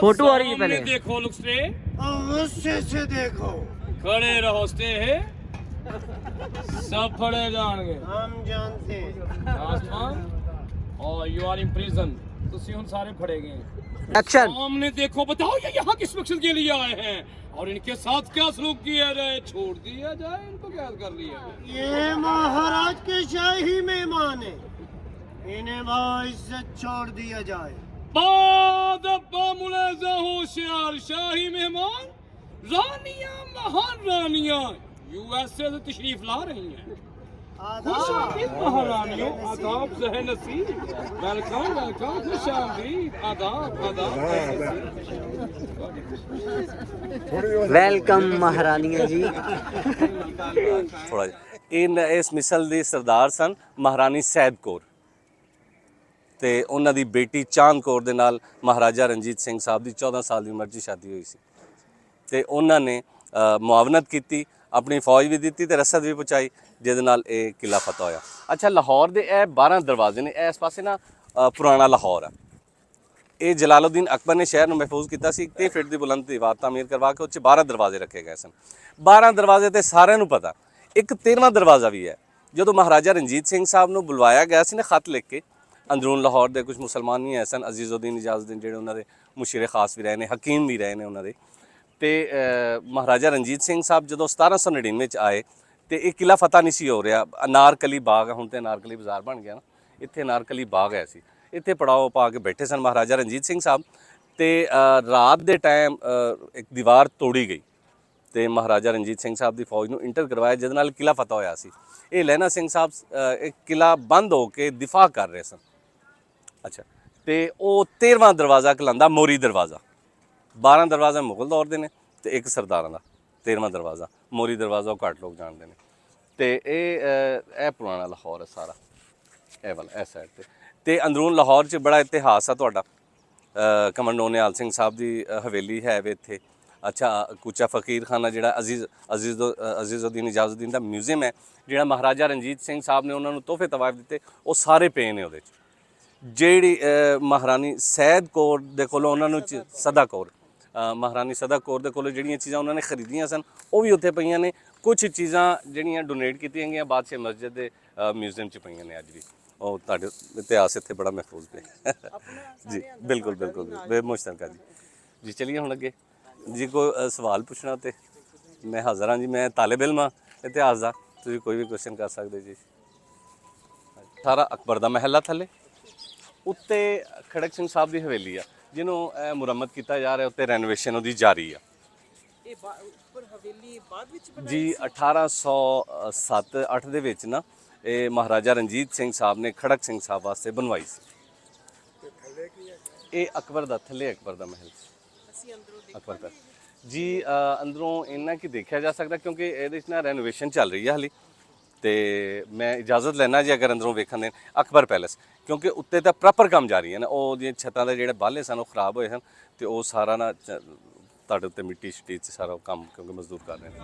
Photo आ रही है पहले। देखो लुक स्टे, गुस्से से देखो, खड़े रहो स्टे है, सब फड़े जाएंगे। हम जानते लास्ट वन, और यू आर इन प्रिजन, तुसी उन सारे फड़े गए। एक्शन। सामने देखो, बताओ ये यहाँ किस मकसद के लिए आए हैं और इनके साथ क्या सलूक किया जाए? छोड़ दिया जाए, इनको क्या कर लिया जाए? ये महाराज के शाही मेहमान है, इन्हें बाइज्जत छोड़ दिया जाए। बाद मुलाजा होशियार शाही मेहमान, रानियां महारानियां यूएसए से तशरीफ ला रही हैं। खुश आमदीद महारानियों, आदाब ज़हे नसीब, वेलकम वेलकम, खुश आमदीद, आदाब आदाब। वेलकम महारानिया जी। थोड़ा इस मिसल ਦੀ ਸਰਦਾਰ ਸਨ ਮਹਾਰਾਣੀ ਸੈਦ ਕੌਰ ਤੇ ਉਹਨਾਂ ਦੀ ਬੇਟੀ ਚਾਂਦ ਕੌਰ ਦੇ ਨਾਲ ਮਹਾਰਾਜਾ ਰਣਜੀਤ ਸਿੰਘ ਸਾਹਿਬ ਦੀ 14 ਸਾਲ ਦੀ ਉਮਰ 'ਚ ਸ਼ਾਦੀ ਹੋਈ ਸੀ ਤੇ ਉਹਨਾਂ ਨੇ ਮੁਆਵਨਤ ਕੀਤੀ, ਆਪਣੀ ਫੌਜ ਵੀ ਦਿੱਤੀ ਤੇ ਰਸਦ ਵੀ ਪਹੁੰਚਾਈ, ਜਿਹਦੇ ਨਾਲ ਇਹ ਕਿਲਾ ਫਤਿਹ ਹੋਇਆ। ਅੱਛਾ, ਲਾਹੌਰ ਦੇ ਇਹ 12 ਦਰਵਾਜ਼ੇ ਨੇ, ਇਸ ਪਾਸੇ ਨਾ ਪੁਰਾਣਾ ਲਾਹੌਰ ਆ। ਇਹ ਜਲਾਲਉਦੀਨ ਅਕਬਰ ਨੇ ਸ਼ਹਿਰ ਨੂੰ ਮਹਿਫੂਜ਼ ਕੀਤਾ ਸੀ। 30 ਫੁੱਟ ਦੀ ਬੁਲੰਦ ਦੀਵਾਰ ਤਾਮੀਰ ਕਰਵਾ ਕੇ ਉਹ 'ਚ 12 ਦਰਵਾਜ਼ੇ ਰੱਖੇ ਗਏ ਸਨ। 12 ਦਰਵਾਜ਼ੇ ਤੇ ਸਾਰਿਆਂ ਨੂੰ ਪਤਾ। ਇੱਕ 13ਵਾਂ ਦਰਵਾਜ਼ਾ ਵੀ ਹੈ। ਜਦੋਂ ਮਹਾਰਾਜਾ ਰਣਜੀਤ ਸਿੰਘ ਸਾਹਿਬ ਨੂੰ ਬੁਲਵਾਇਆ ਗਿਆ ਸੀ ਨਾ ਖਤ ਲਿਖ ਕੇ, ਅੰਦਰੂਨ ਲਾਹੌਰ ਦੇ ਕੁਝ ਮੁਸਲਮਾਨ ਨਹੀਂ ਹੈ ਸਨ, ਅਜ਼ੀਜ਼ਉਦੀਨ ਇਜਾਜ਼ਉਦੀਨ ਜਿਹੜੇ ਉਹਨਾਂ ਦੇ ਮੁਸ਼ੀਰ ਖਾਸ ਵੀ ਰਹੇ ਨੇ, ਹਕੀਮ ਵੀ ਰਹੇ ਨੇ ਉਹਨਾਂ ਦੇ। ਤੇ ਮਹਾਰਾਜਾ ਰਣਜੀਤ ਸਿੰਘ ਸਾਹਿਬ ਜਦੋਂ 1799 ਚ ਆਏ ਤੇ ਇਹ ਕਿਲਾ ਫਤਿਹ ਨਹੀਂ ਸੀ ਹੋ ਰਿਹਾ। ਅਨਾਰਕਲੀ ਬਾਗ, ਹੁਣ ਤੇ ਅਨਾਰਕਲੀ ਬਾਜ਼ਾਰ ਬਣ ਗਿਆ ਨਾ, ਇੱਥੇ ਅਨਾਰਕਲੀ ਬਾਗ ਹੈ ਸੀ। ਇੱਥੇ ਪੜਾਓ ਪਾ ਕੇ ਬੈਠੇ ਸਨ ਮਹਾਰਾਜਾ ਰਣਜੀਤ ਸਿੰਘ ਸਾਹਿਬ ਤੇ ਰਾਤ ਦੇ ਟਾਈਮ ਇੱਕ ਦੀਵਾਰ ਤੋੜੀ ਗਈ ਤੇ ਮਹਾਰਾਜਾ ਰਣਜੀਤ ਸਿੰਘ ਸਾਹਿਬ ਦੀ ਫੌਜ ਨੂੰ ਇੰਟਰ ਕਰਵਾਇਆ, ਜਿਹਦੇ ਨਾਲ ਕਿਲਾ ਫਤਿਹ ਹੋਇਆ ਸੀ। ਇਹ ਲਹਿਣਾ ਸਿੰਘ ਸਾਹਿਬ ਇੱਕ ਕਿਲਾ ਬੰਦ ਹੋ ਕੇ ਦਿਫਾ ਕਰ ਰਹੇ ਸਨ। ਅੱਛਾ, ਤੇ ਉਹ 13ਵਾਂ ਦਰਵਾਜ਼ਾ ਕਹਿਲਾਂਦਾ ਮੋਰੀ ਦਰਵਾਜ਼ਾ। 12 ਦਰਵਾਜ਼ੇ ਮੁਗਲ ਦੌਰ ਦੇ ਨੇ ਤੇ ਇੱਕ ਸਰਦਾਰਾਂ ਦਾ 13ਵਾਂ ਦਰਵਾਜ਼ਾ ਮੋਰੀ ਦਰਵਾਜ਼ਾ, ਉਹ ਘੱਟ ਲੋਕ ਜਾਣਦੇ ਨੇ। ਤੇ ਇਹ ਪੁਰਾਣਾ ਲਾਹੌਰ ਹੈ ਸਾਰਾ, ਇਹ ਵਾਲਾ ਇਸ ਸਾਈਡ ਤੇ ਅੰਦਰੂਨ ਲਾਹੌਰ 'ਚ ਬੜਾ ਇਤਿਹਾਸ ਆ ਤੁਹਾਡਾ। ਕਮੰਡੋ ਨਿਹਾਲ ਸਿੰਘ ਸਾਹਿਬ ਦੀ ਹਵੇਲੀ ਹੈ ਵੇ ਇੱਥੇ। ਅੱਛਾ, ਕੂਚਾ ਫਕੀਰ ਖਾਨਾ ਜਿਹੜਾ ਅਜ਼ੀਜ਼ਉਦੀਨ ਇਜਾਜ਼ਉਦੀਨ ਦਾ ਮਿਊਜ਼ੀਅਮ ਹੈ, ਜਿਹੜਾ ਮਹਾਰਾਜਾ ਰਣਜੀਤ ਸਿੰਘ ਸਾਹਿਬ ਨੇ ਉਹਨਾਂ ਨੂੰ ਤੋਹਫੇ ਤਵਾਇਫ ਦਿੱਤੇ, ਉਹ ਸਾਰੇ ਪਏ ਨੇ ਉਹਦੇ 'ਚ। ਜਿਹੜੀ ਮਹਾਰਾਣੀ ਸੈਦ ਕੌਰ ਦੇ ਕੋਲੋਂ ਉਹਨਾਂ ਨੂੰ ਸਦਾ ਕੌਰ, ਮਹਾਰਾਣੀ ਸਦਾ ਕੌਰ ਦੇ ਕੋਲੋਂ ਜਿਹੜੀਆਂ ਚੀਜ਼ਾਂ ਉਹਨਾਂ ਨੇ ਖਰੀਦੀਆਂ ਸਨ ਉਹ ਵੀ ਉੱਥੇ ਪਈਆਂ ਨੇ। ਕੁਝ ਚੀਜ਼ਾਂ ਜਿਹੜੀਆਂ ਡੋਨੇਟ ਕੀਤੀਆਂ ਗਈਆਂ ਬਾਦਸ਼ਾਹ ਮਸਜਿਦ ਦੇ ਮਿਊਜ਼ੀਅਮ 'ਚ ਪਈਆਂ ਨੇ ਅੱਜ ਵੀ। ਉਹ ਤੁਹਾਡੇ ਇਤਿਹਾਸ ਇੱਥੇ ਬੜਾ ਮਹਿਫੂਜ਼ ਪਿਆ ਜੀ। ਬਿਲਕੁਲ ਬਿਲਕੁਲ ਬੇਮੁਸ਼ਤਰਕਾ ਜੀ। ਜੀ ਚਲੀਏ ਹੁਣ ਅੱਗੇ ਜੀ। ਕੋਈ ਸਵਾਲ ਪੁੱਛਣਾ ਤੇ ਮੈਂ ਹਾਜ਼ਰ ਹਾਂ ਜੀ। ਮੈਂ ਤਾਲਿਬ ਇਲਮ ਹਾਂ ਇਤਿਹਾਸ ਦਾ, ਤੁਸੀਂ ਕੋਈ ਵੀ ਕੁਐਸਚਨ ਕਰ ਸਕਦੇ ਜੀ। ਸਾਰਾ ਅਕਬਰ ਦਾ ਮਹਿਲਾ ਥੱਲੇ, ਉੱਤੇ ਖੜਕ ਸਿੰਘ ਸਾਹਿਬ ਦੀ ਹਵੇਲੀ ਆ, ਜਿਹਨੂੰ ਮੁਰੰਮਤ ਕੀਤਾ ਜਾ ਰਿਹਾ, ਉੱਤੇ ਰੈਨੋਵੇਸ਼ਨ ਉਹਦੀ ਜਾਰੀ ਆ। ਇਹ ਉੱਪਰ ਹਵੇਲੀ ਬਾਅਦ ਵਿੱਚ ਬਣਾਈ ਜੀ 1807-8 ਦੇ ਵਿੱਚ ਨਾ ਇਹ ਮਹਾਰਾਜਾ ਰਣਜੀਤ ਸਿੰਘ ਸਾਹਿਬ ਨੇ ਖੜਕ ਸਿੰਘ ਸਾਹਿਬ ਵਾਸਤੇ ਬਣਵਾਈ ਸੀ। ਇਹ ਅਕਬਰ ਦਾ ਥੱਲੇ ਅਕਬਰ ਦਾ ਮਹਿਲ ਅਸੀਂ ਅੰਦਰੋਂ ਅਕਬਰ ਦਾ ਜੀ। ਅੰਦਰੋਂ ਇੰਨਾ ਕੀ ਦੇਖਿਆ ਜਾ ਸਕਦਾ ਕਿਉਂਕਿ ਇਹਦੇ 'ਚ ਨਾ ਰੈਨੋਵੇਸ਼ਨ ਚੱਲ ਰਹੀ ਹੈ ਹਾਲੇ। ਤੇ ਮੈਂ ਇਜਾਜ਼ਤ ਲੈਣਾ ਜੀ ਅਗਰ ਅੰਦਰੋਂ ਵੇਖਣ ਦੇ ਅਕਬਰ ਪੈਲੇਸ, ਕਿਉਂਕਿ ਉੱਤੇ ਤਾਂ ਪ੍ਰੋਪਰ ਕੰਮ ਜਾਰੀ ਹੈ ਨਾ। ਉਹ ਦੀਆਂ ਛੱਤਾਂ ਦੇ ਜਿਹੜੇ ਬਾਲੇ ਸਨ ਉਹ ਖਰਾਬ ਹੋਏ ਸਨ ਤੇ ਉਹ ਸਾਰਾ ਨਾ ਤੁਹਾਡੇ ਉੱਤੇ ਮਿੱਟੀ ਸ਼ਿੱਟੀ 'ਚ ਸਾਰਾ ਕੰਮ, ਕਿਉਂਕਿ ਮਜ਼ਦੂਰ ਕਰ ਰਹੇ ਨੇ।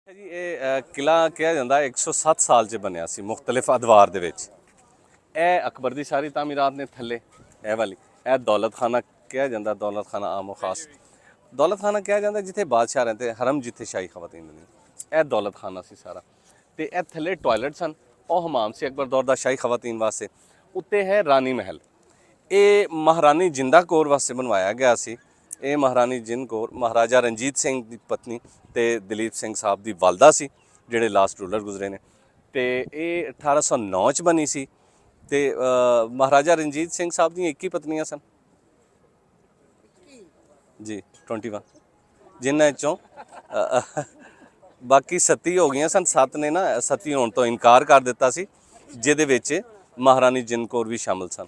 ਜੀ ਇਹ ਕਿਲਾ ਕਿਹਾ ਜਾਂਦਾ 107 ਸਾਲ 'ਚ ਬਣਿਆ ਸੀ ਮੁਖਤਲਿਫ ਅਦਵਾਰ ਦੇ ਵਿੱਚ। ਇਹ ਅਕਬਰ ਦੀ ਸਾਰੀ ਤਾਮੀਰਾਤ ਨੇ ਥੱਲੇ। ਇਹ ਵਾਲੀ ਇਹ ਦੌਲਤ ਖਾਨਾ ਕਿਹਾ ਜਾਂਦਾ, ਦੌਲਤ ਖਾਨਾ ਆਮ ਖਾਸ ਦੌਲਤ ਖਾਨਾ ਕਿਹਾ ਜਾਂਦਾ, ਜਿੱਥੇ ਬਾਦਸ਼ਾਹ ਰਹਿੰਦੇ, ਹਰਮ ਜਿੱਥੇ ਸ਼ਾਹੀ ਖਵਾਤੀਨ ਨੇ। ਇਹ ਦੌਲਤ ਖਾਨਾ ਸੀ ਸਾਰਾ। ਤੇ ਇਹ ਥੱਲੇ ਟਾਇਲਟ ਸਨ, ਉਹ ਹਮਾਮ ਸੀ ਅਕਬਰ ਦੌਰ ਦਾ ਸ਼ਾਹੀ ਖਵਾਤੀਨ ਵਾਸਤੇ। ਉੱਤੇ ਹੈ ਰਾਣੀ ਮਹਿਲ, ਇਹ ਮਹਾਰਾਣੀ ਜਿੰਦਾ ਕੌਰ ਵਾਸਤੇ ਬਣਵਾਇਆ ਗਿਆ ਸੀ। ਇਹ ਮਹਾਰਾਣੀ ਜਿੰਦ ਕੌਰ ਮਹਾਰਾਜਾ ਰਣਜੀਤ ਸਿੰਘ ਦੀ ਪਤਨੀ ਤੇ ਦਲੀਪ ਸਿੰਘ ਸਾਹਿਬ ਦੀ ਵਾਲਦਾ ਸੀ, ਜਿਹੜੇ ਲਾਸਟ ਰੂਲਰ ਗੁਜ਼ਰੇ ਨੇ। ਤੇ ਇਹ 1809 ਚ ਬਣੀ ਸੀ ਤੇ ਮਹਾਰਾਜਾ ਰਣਜੀਤ ਸਿੰਘ ਸਾਹਿਬ ਦੀਆਂ 21 ਪਤਨੀਆਂ ਸਨ। ਜੀ 21 ਜਿਨ੍ਹਾਂ ਚੋਂ ਬਾਕੀ 37 ਹੋ ਗਈਆਂ ਸਨ। 7 ਨੇ ਨਾ 37 ਹੋਣ ਤੋਂ ਇਨਕਾਰ ਕਰ ਦਿੱਤਾ ਸੀ, ਜਿਹਦੇ ਵਿੱਚ ਮਹਾਰਾਣੀ ਜਿੰਦ ਕੌਰ ਵੀ ਸ਼ਾਮਲ ਸਨ।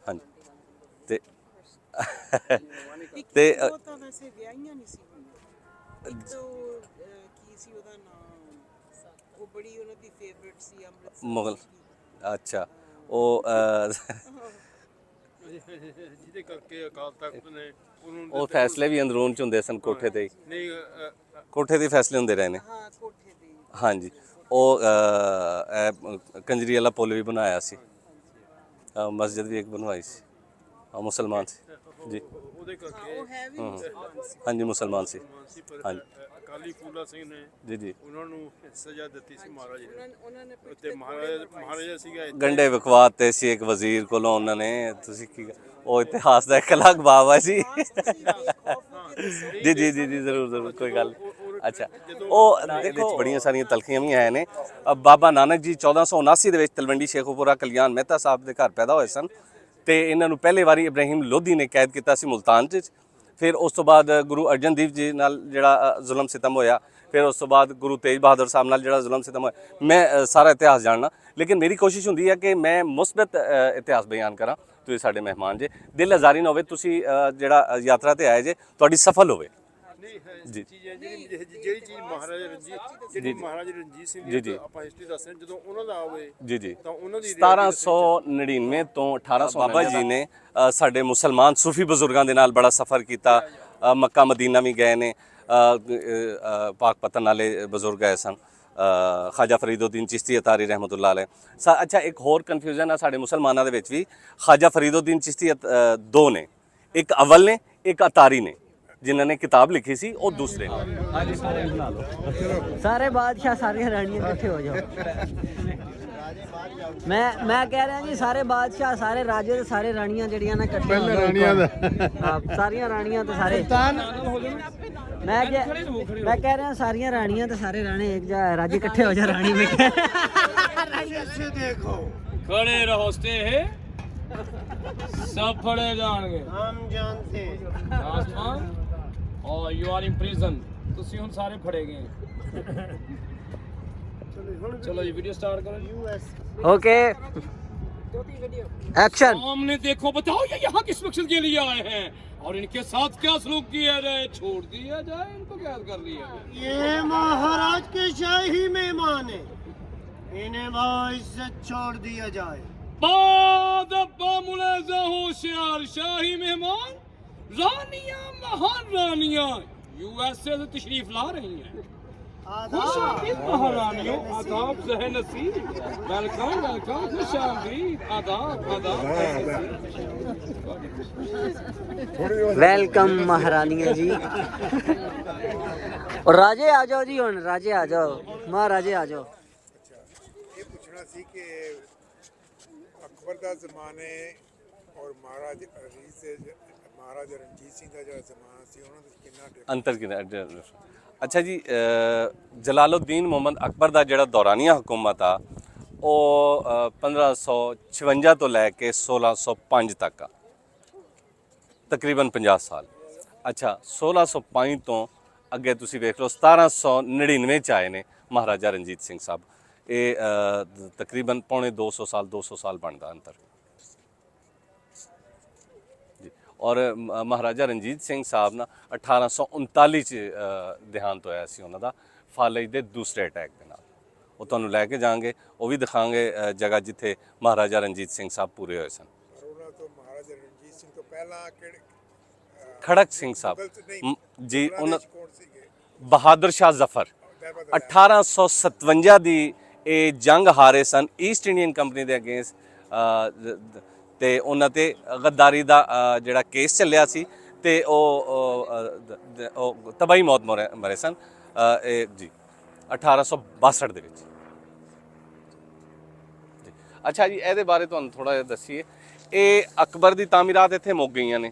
ਹਾਂਜੀ ਤੇ ਤੇ ਉਹ ਤਾਂ ਵੈਸੇ ਵਿਆਹੀਆਂ ਨਹੀਂ ਸੀ ਹੋਈਆਂ। ਇੱਕ ਤਾਂ ਉਹ ਕੀ ਸੀ ਉਹਦਾ ਨਾਮ, ਉਹ ਬੜੀ ਉਹਨਾਂ ਦੀ ਫੇਵਰਿਟ ਸੀ ਅੰਮ੍ਰਿਤਸਰ ਮੁਗਲ ਅੱਛਾ ਉਹ ਜਿਹਦੇ ਕਰਕੇ ਅਕਾਲ ਤਖਤ ਨੇ ਉਹਨੂੰ ਉਹ ਫੈਸਲੇ ਵੀ ਅੰਦਰੂਨ ਚ ਹੁੰਦੇ ਸਨ ਕੋਠੇ ਤੇ ਹੀ। ਨਹੀਂ ਕੋਠੇ ਦੇ ਫੈਸਲੇ ਹੁੰਦੇ ਰਹੇ ਨੇ। ਹਾਂ ਕੋਠੇ ਤੇ ਹਾਂਜੀ ਉਹ ਕੰਜਰੀ ਵਾਲਾ ਪੁੱਲ ਵੀ ਬਣਾਇਆ ਸੀ, ਮਸਜਿਦ ਵੀ ਇੱਕ ਬਣਵਾਈ ਸੀ। ਮੁਸਲਮਾਨ ਸੀ ਜੀ। ਉਹਦੇ ਕਰਕੇ ਉਹ ਹੈ ਵੀ ਮੁਸਲਮਾਨ ਸੀ। ਹਾਂਜੀ ਮੁਸਲਮਾਨ ਸੀ। ਸੀ ਪਰ ਹਾਂਜੀ ਅਕਾਲੀ ਫੂਲਾ ਸਿੰਘ ਨੇ ਜੀ ਜੀ ਉਹਨਾਂ ਨੂੰ ਸਜ਼ਾ ਦਿੱਤੀ ਸੀ ਮਹਾਰਾਜਾ ਉਹਨਾਂ ਨੇ ਤੇ ਮਹਾਰਾਜਾ ਸੀਗਾ ਇੱਥੇ। ਗੰਡੇ ਵਿਖਵਾਤ ਤੇ ਸੀ ਇੱਕ ਵਜ਼ੀਰ ਕੋਲੋਂ ਉਹਨਾਂ ਨੇ। ਤੁਸੀਂ ਕੀ ਉਹ ਇਤਿਹਾਸ ਦਾ ਇੱਕ ਅਲੱਗ ਬਾਬ ਹੈ ਜੀ। ਜੀ ਜੀ ਜੀ ਜੀ ਜ਼ਰੂਰ ਜ਼ਰੂਰ ਕੋਈ ਗੱਲ। ਅੱਛਾ ਉਹ ਦੇਖੋ ਬੜੀਆਂ ਸਾਰੀਆਂ ਤਲਖੀਆਂ ਵੀ ਹੈ ਨੇ। ਬਾਬਾ ਨਾਨਕ ਜੀ 1479 ਦੇ ਵਿੱਚ ਤਲਵੰਡੀ ਸ਼ੇਖੂਪੁਰਾ ਕਲਿਆਣ ਮਹਿਤਾ ਸਾਹਿਬ ਦੇ ਘਰ ਪੈਦਾ ਹੋਏ ਸਨ ਤੇ ਇਹਨਾਂ ਨੂੰ ਪਹਿਲੇ ਵਾਰੀ ਇਬਰਾਹਿਮ ਲੋਧੀ ਨੇ ਕੈਦ ਕੀਤਾ ਸੀ ਮੁਲਤਾਨ 'ਚ। ਫਿਰ ਉਸ ਤੋਂ ਬਾਅਦ ਗੁਰੂ ਅਰਜਨ ਦੇਵ ਜੀ ਨਾਲ ਜਿਹੜਾ ਜ਼ੁਲਮ ਸਿਤਮ ਹੋਇਆ, ਫਿਰ ਉਸ ਤੋਂ ਬਾਅਦ ਗੁਰੂ ਤੇਜ ਬਹਾਦਰ ਸਾਹਿਬ ਨਾਲ ਜਿਹੜਾ ਜ਼ੁਲਮ ਸਿਤਮ ਹੋਇਆ। ਮੈਂ ਸਾਰਾ ਇਤਿਹਾਸ ਜਾਣਨਾ, ਲੇਕਿਨ ਮੇਰੀ ਕੋਸ਼ਿਸ਼ ਹੁੰਦੀ ਹੈ ਕਿ ਮੈਂ ਮੁਸਬਤ ਇਤਿਹਾਸ ਬਿਆਨ ਕਰਾਂ। ਤੁਸੀਂ ਸਾਡੇ ਮਹਿਮਾਨ ਜੇ, ਦਿਲ ਆਜ਼ਾਰੀ ਨਾ ਹੋਵੇ, ਤੁਸੀਂ ਜਿਹੜਾ ਯਾਤਰਾ ਤੇ ਆਏ ਜੇ ਤੁਹਾਡੀ ਸਫਲ ਹੋਵੇ। ਨਹੀਂ ਜੀ। ਚੀਜ਼ ਹੈ ਜਿਹੜੀ ਚੀਜ਼ ਮਹਾਰਾਜਾ ਰਣਜੀਤ ਜਿਹੜੀ ਮਹਾਰਾਜਾ ਰਣਜੀਤ ਸਿੰਘ ਜੀ, ਜੀ। ਦੀ ਆਪਾਂ ਹਿਸਟਰੀ ਦੱਸ ਰਹੇ ਜਦੋਂ ਉਹਨਾਂ ਦਾ ਆਵੇ ਜੀ ਜੀ ਤਾਂ ਉਹਨਾਂ ਦੀ 1799 ਤੋਂ 1800 ਬਾਬਾ ਜੀ ਨੇ ਸਾਡੇ ਮੁਸਲਮਾਨ ਸੂਫੀ ਬਜ਼ੁਰਗਾਂ ਦੇ ਨਾਲ ਬੜਾ ਸਫ਼ਰ ਕੀਤਾ। ਮੱਕਾ ਮਦੀਨਾ ਵੀ ਗਏ ਨੇ। ਪਾਕ ਪਤਨ ਵਾਲੇ ਬਜ਼ੁਰਗ ਗਏ ਸਨ, ਖਾਜਾ ਫਰੀਦੁੱਦੀਨ ਚਿਸ਼ਤੀ ਅਤਾਰੀ ਰਹਿਮਤੁल्लाह ਅਲੈਹ। ਅੱਛਾ ਇੱਕ ਹੋਰ ਕਨਫਿਊਜ਼ਨ ਆ ਸਾਡੇ ਮੁਸਲਮਾਨਾਂ ਦੇ ਵਿੱਚ ਵੀ। ਖਾਜਾ ਫਰੀਦੁੱਦੀਨ ਚਿਸ਼ਤੀ ਦੋ ਨੇ, ਇੱਕ ਅਵਲ ਨੇ ਇੱਕ ਅਤਾਰੀ ਨੇ। ਜਿਨ੍ਹਾਂ ਨੇ ਕਿਤਾਬ ਲਿਖੀ ਸੀ ਉਹ ਦੂਸਰੇ ਨੇ। ਹਾਂਜੀ ਸਾਰੇ ਬਣਾ ਲਓ। ਸਾਰੇ ਬਾਦਸ਼ਾਹ ਸਾਰੀਆਂ ਰਾਣੀਆਂ ਇਕੱਠੇ ਹੋ ਜਾਓ। ਮੈਂ ਕਹਿ ਰਿਹਾ ਜੀ ਸਾਰੇ ਬਾਦਸ਼ਾਹ ਸਾਰੇ ਰਾਜੇ ਤੇ ਸਾਰੇ ਰਾਣੀਆਂ ਜਿਹੜੀਆਂ ਨਾ ਇਕੱਠੇ ਹੋ ਜਾਓ। ਸਾਰੀਆਂ ਰਾਣੀਆਂ ਤੇ ਸਾਰੇ ਮੈਂ ਕਹਿ ਰਿਹਾ ਸਾਰੀਆਂ ਰਾਣੀਆਂ ਤੇ ਸਾਰੇ ਰਾਣੇ ਇੱਕ ਜਾ ਰਾਜੇ ਇਕੱਠੇ ਹੋ ਜਾ ਰਾਣੀ में। ऐसे देखो खड़े रहो स्टे है सब फड़े जाएंगे हम जानते हैं। आसमान और यू आर इन प्रिजन। ਤੁਸੀਂ ਹੁਣ ਸਾਰੇ ਫੜੇ ਗਏ। चलो जी वीडियो स्टार्ट करो। US okay action. सामने देखो, बताओ ये यहाँ किस मकसद के लिए आए हैं और इनके साथ क्या सलूक किया जाए? छोड़ दिया जाए, इनको कैद कर लिया जाए? ये महाराज के शाही मेहमान है, इन्हें बाइज्जत छोड़ दिया जाए। बाद मुलाजा होशियार शाही मेहमान रानियां महारानियां यूएसए से तशरीफ ला रही हैं। खुश आमदीद महारानियों, आदाब ज़हे नसीब, वेलकम वेलकम, खुश आमदीद, आदाब आदाब। वेलकम महारानिया जी। और राजे आ जाओ जी, हुण राजे आ जाओ, महाराजे आ जाओ। ਇਹ ਪੁੱਛਣਾ ਸੀ ਕਿ ਅਕਬਰ ਦਾ ਜ਼ਮਾਨੇ ਔਰ ਮਹਾਰਾਜਾ ਰਣਜੀਤ ਸਿੰਘ ਦਾ ਜਿਹੜਾ ਜ਼ਮਾਨਾ ਸੀ ਉਹਨਾਂ ਵਿੱਚ ਕਿੰਨਾ difference ਅੰਤਰ ਕਿੰਨਾ? ਅੱਛਾ ਜੀ ਜਲਾਲਉদ্ਦੀਨ ਮੁਹੰਮਦ ਅਕਬਰ ਦਾ ਜਿਹੜਾ ਦੌਰਾਨੀਆ ਹਕੂਮਤ ਆ ਉਹ 1556 ਤੋਂ ਲੈ ਕੇ 1605 ਤੱਕ ਆ, ਤਕਰੀਬਨ 50 ਸਾਲ। ਅੱਛਾ 1605 ਤੋਂ ਅੱਗੇ ਤੁਸੀਂ ਵੇਖ ਲਓ 1799 ਚ ਆਏ ਨੇ ਮਹਾਰਾਜਾ ਰਣਜੀਤ ਸਿੰਘ ਸਾਹਿਬ। ਇਹ ਤਕਰੀਬਨ ਪੌਣੇ 200 ਸਾਲ ਬਣਦਾ ਅੰਤਰ ਜੀ। ਔਰ ਮਹਾਰਾਜਾ ਰਣਜੀਤ ਸਿੰਘ ਸਾਹਿਬ ਨਾ 1839 ਚ ਦੇਹਾਂਤ ਹੋਇਆ ਸੀ ਉਹਨਾਂ ਦਾ, ਫਾਲਜ ਦੇ ਦੂਸਰੇ ਅਟੈਕ ਦੇ ਨਾਲ। ਉਹ ਤੁਹਾਨੂੰ ਲੈ ਕੇ ਜਾਵਾਂਗੇ, ਉਹ ਵੀ ਦਿਖਾਵਾਂਗੇ ਜਗ੍ਹਾ ਜਿੱਥੇ ਮਹਾਰਾਜਾ ਰਣਜੀਤ ਸਿੰਘ ਸਾਹਿਬ ਪੂਰੇ ਹੋਏ ਸਨ। ਪਰ ਉਹਨਾਂ ਤੋਂ ਮਹਾਰਾਜਾ ਰਣਜੀਤ ਸਿੰਘ ਤੋਂ ਪਹਿਲਾਂ ਕਿਹੜੇ ਖੜਕ ਸਿੰਘ ਸਾਹਿਬ ਜੀ, ਉਹਨਾਂ ਕੌਣ ਸੀਗੇ? ਬਹਾਦਰ ਸ਼ਾਹ ਜ਼ਫਰ 1857 ਦੀ ਇਹ ਜੰਗ ਹਾਰੇ ਸਨ ਈਸਟ ਇੰਡੀਅਨ ਕੰਪਨੀ ਦੇ ਅਗੇਂਸਟ, ਤੇ ਉਹਨਾਂ ਤੇ ਗੱਦਾਰੀ ਦਾ ਜਿਹੜਾ ਕੇਸ ਚੱਲਿਆ ਸੀ ਤੇ ਉਹ ਤਬਾਹੀ ਮੌਤ ਮਰੇ ਸਨ ਇਹ ਜੀ 1862 ਦੇ ਵਿੱਚ ਜੀ। ਅੱਛਾ ਜੀ ਇਹਦੇ ਬਾਰੇ ਤੁਹਾਨੂੰ ਥੋੜਾ ਜਿਹਾ ਦੱਸੀਏ। ਇਹ ਅਕਬਰ ਦੀ ਤਾਮੀਰਾਤ ਇੱਥੇ ਮੁੱਕ ਗਈਆਂ ਨੇ।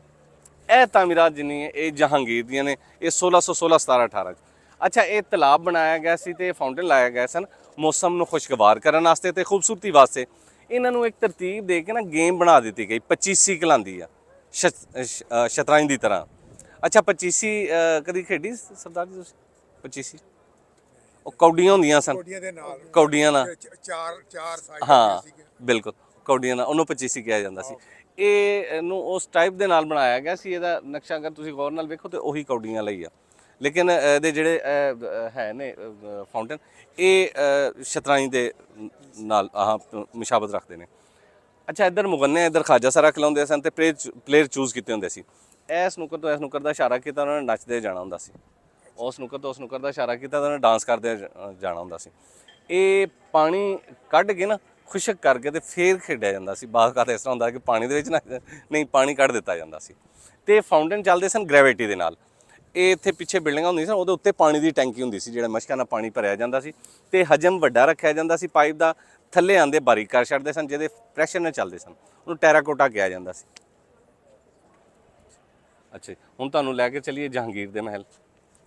ਇਹ ਤਾਮੀਰਾਤ ਜਿੰਨੀ ਹੈ ਇਹ ਜਹਾਂਗੀਰ ਦੀਆਂ ਨੇ। ਇਹ 1616 17 18 ਚ। ਅੱਛਾ ਇਹ ਤਲਾਬ ਬਣਾਇਆ ਗਿਆ ਸੀ ਤੇ ਫਾਊਂਟੇਨ ਲਾਇਆ ਗਿਆ ਸਨ ਮੌਸਮ ਨੂੰ ਖੁਸ਼ਗਵਾਰ ਕਰਨ ਵਾਸਤੇ ਤੇ ਖੂਬਸੂਰਤੀ ਵਾਸਤੇ। ਇਹਨਾਂ ਨੂੰ ਇੱਕ ਤਰਤੀਬ ਦੇ ਕੇ ਨਾ ਗੇਮ ਬਣਾ ਦਿੱਤੀ ਗਈ, 25 ਕਲਾਂਦੀ ਆ ਸ਼ਤਰੰਜ ਦੀ ਤਰ੍ਹਾਂ। ਅੱਛਾ, ਪਚੀਸੀ ਕਦੀ ਖੇਡੀ ਸਰਦਾਰ ਜੀ ਤੁਸੀਂ? ਪਚੀਸੀ ਉਹ ਕੌਡੀਆਂ ਹੁੰਦੀਆਂ ਸਨ, ਕੋਡੀਆਂ ਦੇ ਨਾਲ ਕੌਡੀਆਂ ਨਾਲ, ਚਾਰ ਸਾਈਡ ਹਾਂ ਸੀਗੇ। ਬਿਲਕੁਲ ਕੌਡੀਆਂ ਨਾਲ, ਉਹਨੂੰ ਪਚੀਸੀ ਕਿਹਾ ਜਾਂਦਾ ਸੀ। ਇਹਨੂੰ ਉਸ ਟਾਈਪ ਦੇ ਨਾਲ ਬਣਾਇਆ ਗਿਆ ਸੀ। ਇਹਦਾ ਨਕਸ਼ਾ ਅਗਰ ਤੁਸੀਂ ਗੌਰ ਨਾਲ ਵੇਖੋ ਤੇ ਉਹੀ ਕੌਡੀਆਂ ਲਈ ਆ, ਲੇਕਿਨ ਇਹਦੇ ਜਿਹੜੇ ਹੈ ਨੇ ਫਾਊਂਟੇਨ, ਇਹ ਸ਼ਤਰੰਜ ਦੇ ਨਾਲ ਆਹ ਮੁਸ਼ਾਬਤ ਰੱਖਦੇ ਨੇ। ਅੱਛਾ, ਇੱਧਰ ਮੁਗੰਨੇ, ਇੱਧਰ ਖਾਜਾ ਸਾਰਾ ਖਿਲਾਉਂਦੇ ਸਨ ਤੇ ਪਲੇਅਰ ਚੂਜ਼ ਕੀਤੇ ਹੁੰਦੇ ਸੀ। ਇਹ ਸਨੂਕਰ ਤੋਂ ਇਸ ਸਨੂਕਰ ਦਾ ਇਸ਼ਾਰਾ ਕੀਤਾ, ਉਹਨਾਂ ਨੇ ਨੱਚਦੇ ਜਾਣਾ ਹੁੰਦਾ ਸੀ। ਉਸ ਸਨੂਕਰ ਤੋਂ ਉਸ ਸਨੂਕਰ ਦਾ ਇਸ਼ਾਰਾ ਕੀਤਾ, ਉਹਨਾਂ ਨੇ ਡਾਂਸ ਕਰਦੇ ਜਾਣਾ ਹੁੰਦਾ ਸੀ। ਇਹ ਪਾਣੀ ਕੱਢ ਕੇ ਨਾ ਖੁਸ਼ਕ ਕਰਕੇ ਤੇ ਫੇਰ ਖੇਡਿਆ ਜਾਂਦਾ ਸੀ। ਬਾਅਦ ਕਾਤ ਇਸ ਤਰ੍ਹਾਂ ਹੁੰਦਾ ਕਿ ਪਾਣੀ ਦੇ ਵਿੱਚ ਨਾ, ਨਹੀਂ, ਪਾਣੀ ਕੱਢ ਦਿੱਤਾ ਜਾਂਦਾ ਸੀ। ਤੇ ਫਾਊਂਟੇਨ ਚੱਲਦੇ ਸਨ ਗ੍ਰੈਵਿਟੀ ਦੇ ਨਾਲ। ਇਹ ਇੱਥੇ ਪਿੱਛੇ ਬਿਲਡਿੰਗਾਂ ਹੁੰਦੀਆਂ ਸਨ, ਉਹਦੇ ਉੱਤੇ ਪਾਣੀ ਦੀ ਟੈਂਕੀ ਹੁੰਦੀ ਸੀ, ਜਿਹੜਾ ਮਸ਼ਕਾਂ ਨਾਲ ਪਾਣੀ ਭਰਿਆ ਜਾਂਦਾ ਸੀ ਤੇ ਹਜਮ ਵੱਡਾ ਰੱਖਿਆ ਜਾਂਦਾ ਸੀ ਪਾਈਪ ਦਾ। ਥੱਲੇ ਆਂਦੇ ਬਾਰੀਕ ਕਰ ਛੱਡਦੇ ਸਨ, ਜਿਹਦੇ ਪ੍ਰੈਸ਼ਰ ਨਾਲ ਚੱਲਦੇ ਸਨ। ਉਹਨੂੰ ਟੈਰਾਕੋਟਾ ਕਿਹਾ ਜਾਂਦਾ ਸੀ। ਅੱਛਾ, ਹੁਣ ਤੁਹਾਨੂੰ ਲੈ ਕੇ ਚੱਲੀਏ ਜਹਾਂਗੀਰ ਦੇ ਮਹਿਲ।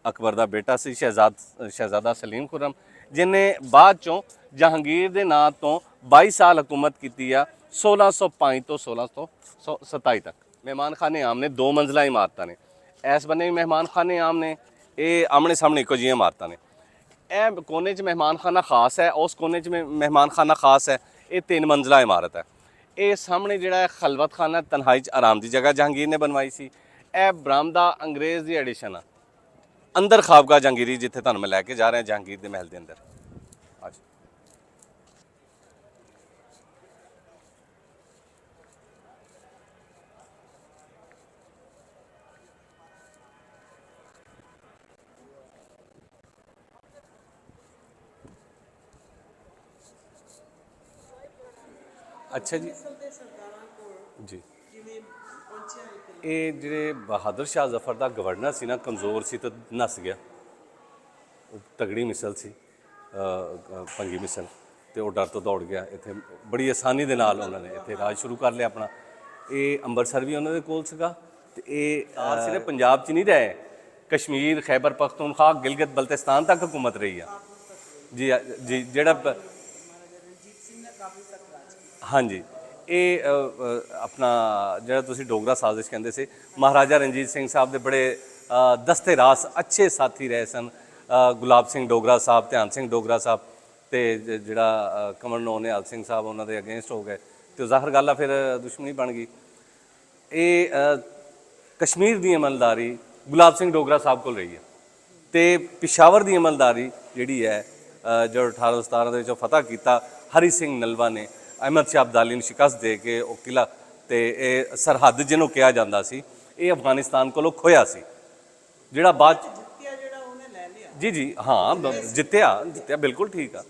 ਅਕਬਰ ਦਾ ਬੇਟਾ ਸੀ ਸ਼ਹਿਜ਼ਾਦਾ ਸਲੀਮ ਖੁਰਮ, ਜਿਹਨੇ ਬਾਅਦ ਚੋਂ ਜਹਾਂਗੀਰ ਦੇ ਨਾਂ ਤੋਂ 22 ਸਾਲ ਹਕੂਮਤ ਕੀਤੀ ਆ, 1605 ਤੋਂ 1627 ਤੱਕ। ਮਹਿਮਾਨ ਖਾਨੇ ਆਮ ਨੇ, 2 ਮੰਜ਼ਲਾ ਇਮਾਰਤਾਂ ਨੇ। ਇਸ ਬੰਨੇ ਵੀ ਮਹਿਮਾਨ ਖਾਨੇ ਆਮ ਨੇ, ਇਹ ਆਮਣੇ ਸਾਹਮਣੇ ਇੱਕੋ ਜਿਹੀਆਂ ਇਮਾਰਤਾਂ ਨੇ। ਇਹ ਕੋਨੇ 'ਚ ਮਹਿਮਾਨ ਖਾਨਾ ਖਾਸ ਹੈ, ਉਸ ਕੋਨੇ 'ਚ ਮਹਿਮਾਨ ਖਾਨਾ ਖਾਸ ਹੈ। ਇਹ 3 ਮੰਜ਼ਲਾ ਇਮਾਰਤ ਹੈ। ਇਹ ਸਾਹਮਣੇ ਜਿਹੜਾ ਹੈ ਖਲਵਤ ਖਾਨਾ, ਤਨਹਾਈ 'ਚ ਆਰਾਮ ਦੀ ਜਗ੍ਹਾ ਜਹਾਂਗੀਰ ਨੇ ਬਣਵਾਈ ਸੀ। ਇਹ ਬਰਾਮਦਾ ਅੰਗਰੇਜ਼ ਦੀ ਐਡੀਸ਼ਨ ਆ। ਅੰਦਰ ਖਾਬਗਾ ਜਹਾਂਗੀਰੀ, ਜਿੱਥੇ ਤੁਹਾਨੂੰ ਮੈਂ ਲੈ ਕੇ ਜਾ ਰਿਹਾ ਜਹਾਂਗੀਰ ਦੇ ਮਹਿਲ ਦੇ ਅੰਦਰ। ਅੱਜ ਅੱਛਾ ਜੀ, ਜੀ ਇਹ ਜਿਹੜੇ ਬਹਾਦਰ ਸ਼ਾਹ ਜ਼ਫਰ ਦਾ ਗਵਰਨਰ ਸੀ ਨਾ, ਕਮਜ਼ੋਰ ਸੀ ਤਾਂ ਨੱਸ ਗਿਆ। ਉਹ ਤਗੜੀ ਮਿਸਲ ਸੀ, ਭੰਗੀ ਮਿਸਲ, ਤੇ ਉਹ ਡਰ ਤੋਂ ਦੌੜ ਗਿਆ। ਇੱਥੇ ਬੜੀ ਆਸਾਨੀ ਦੇ ਨਾਲ ਉਹਨਾਂ ਨੇ ਇੱਥੇ ਰਾਜ ਸ਼ੁਰੂ ਕਰ ਲਿਆ ਆਪਣਾ। ਇਹ ਅੰਮ੍ਰਿਤਸਰ ਵੀ ਉਹਨਾਂ ਦੇ ਕੋਲ ਸੀਗਾ ਤੇ ਇਹ ਸਿਰਫ ਪੰਜਾਬ 'ਚ ਨਹੀਂ ਰਹੇ, ਕਸ਼ਮੀਰ, ਖੈਬਰ ਪਖਤੂਨਖਵਾ, ਗਿਲਗਿਤ ਬਲਤਿਸਤਾਨ ਤੱਕ ਹਕੂਮਤ ਰਹੀ ਆ ਜੀ। ਜੀ ਜਿਹੜਾ ਹਾਂਜੀ, ਇਹ ਆਪਣਾ ਜਿਹੜਾ ਤੁਸੀਂ ਡੋਗਰਾ ਸਾਜ਼ਿਸ਼ ਕਹਿੰਦੇ ਸੀ, ਮਹਾਰਾਜਾ ਰਣਜੀਤ ਸਿੰਘ ਸਾਹਿਬ ਦੇ ਬੜੇ ਦਸਤੇ ਰਾਸ ਅੱਛੇ ਸਾਥੀ ਰਹੇ ਸਨ। ਗੁਲਾਬ ਸਿੰਘ ਡੋਗਰਾ ਸਾਹਿਬ, ਧਿਆਨ ਸਿੰਘ ਡੋਗਰਾ ਸਾਹਿਬ ਤੇ ਜਿਹੜਾ ਕਮਲ ਨੋ ਨਿਹਾਲ ਸਿੰਘ ਸਾਹਿਬ, ਉਹਨਾਂ ਦੇ ਅਗੇਂਸਟ ਹੋ ਗਏ ਤੇ ਜ਼ਾਹਰ ਗੱਲ ਆ ਫਿਰ ਦੁਸ਼ਮਣੀ ਬਣ ਗਈ। ਇਹ ਕਸ਼ਮੀਰ ਦੀ ਅਮਲਦਾਰੀ ਗੁਲਾਬ ਸਿੰਘ ਡੋਗਰਾ ਸਾਹਿਬ ਕੋਲ ਰਹੀ ਹੈ ਤੇ ਪਿਸ਼ਾਵਰ ਦੀ ਅਮਲਦਾਰੀ ਜਿਹੜੀ ਹੈ ਜੋ 1817 ਦੇ ਵਿੱਚੋਂ ਫਤਹ ਕੀਤਾ ਹਰੀ ਸਿੰਘ ਨਲਵਾ ਨੇ, ਅਹਿਮਦ ਸ਼ਾਹ ਅਬਦਾਲੀ ਨੂੰ ਸ਼ਿਕਸਤ ਦੇ ਕੇ ਉਹ ਕਿਲਾ ਤੇ ਇਹ ਸਰਹੱਦ ਜਿਹਨੂੰ ਕਿਹਾ ਜਾਂਦਾ ਸੀ, ਇਹ ਅਫਗਾਨਿਸਤਾਨ ਕੋਲੋਂ ਖੋਇਆ ਸੀ, ਜਿਹੜਾ ਬਾਅਦ ਜੀ ਜੀ ਹਾਂ ਜਿੱਤਿਆ ਬਿਲਕੁਲ ਠੀਕ ਆ।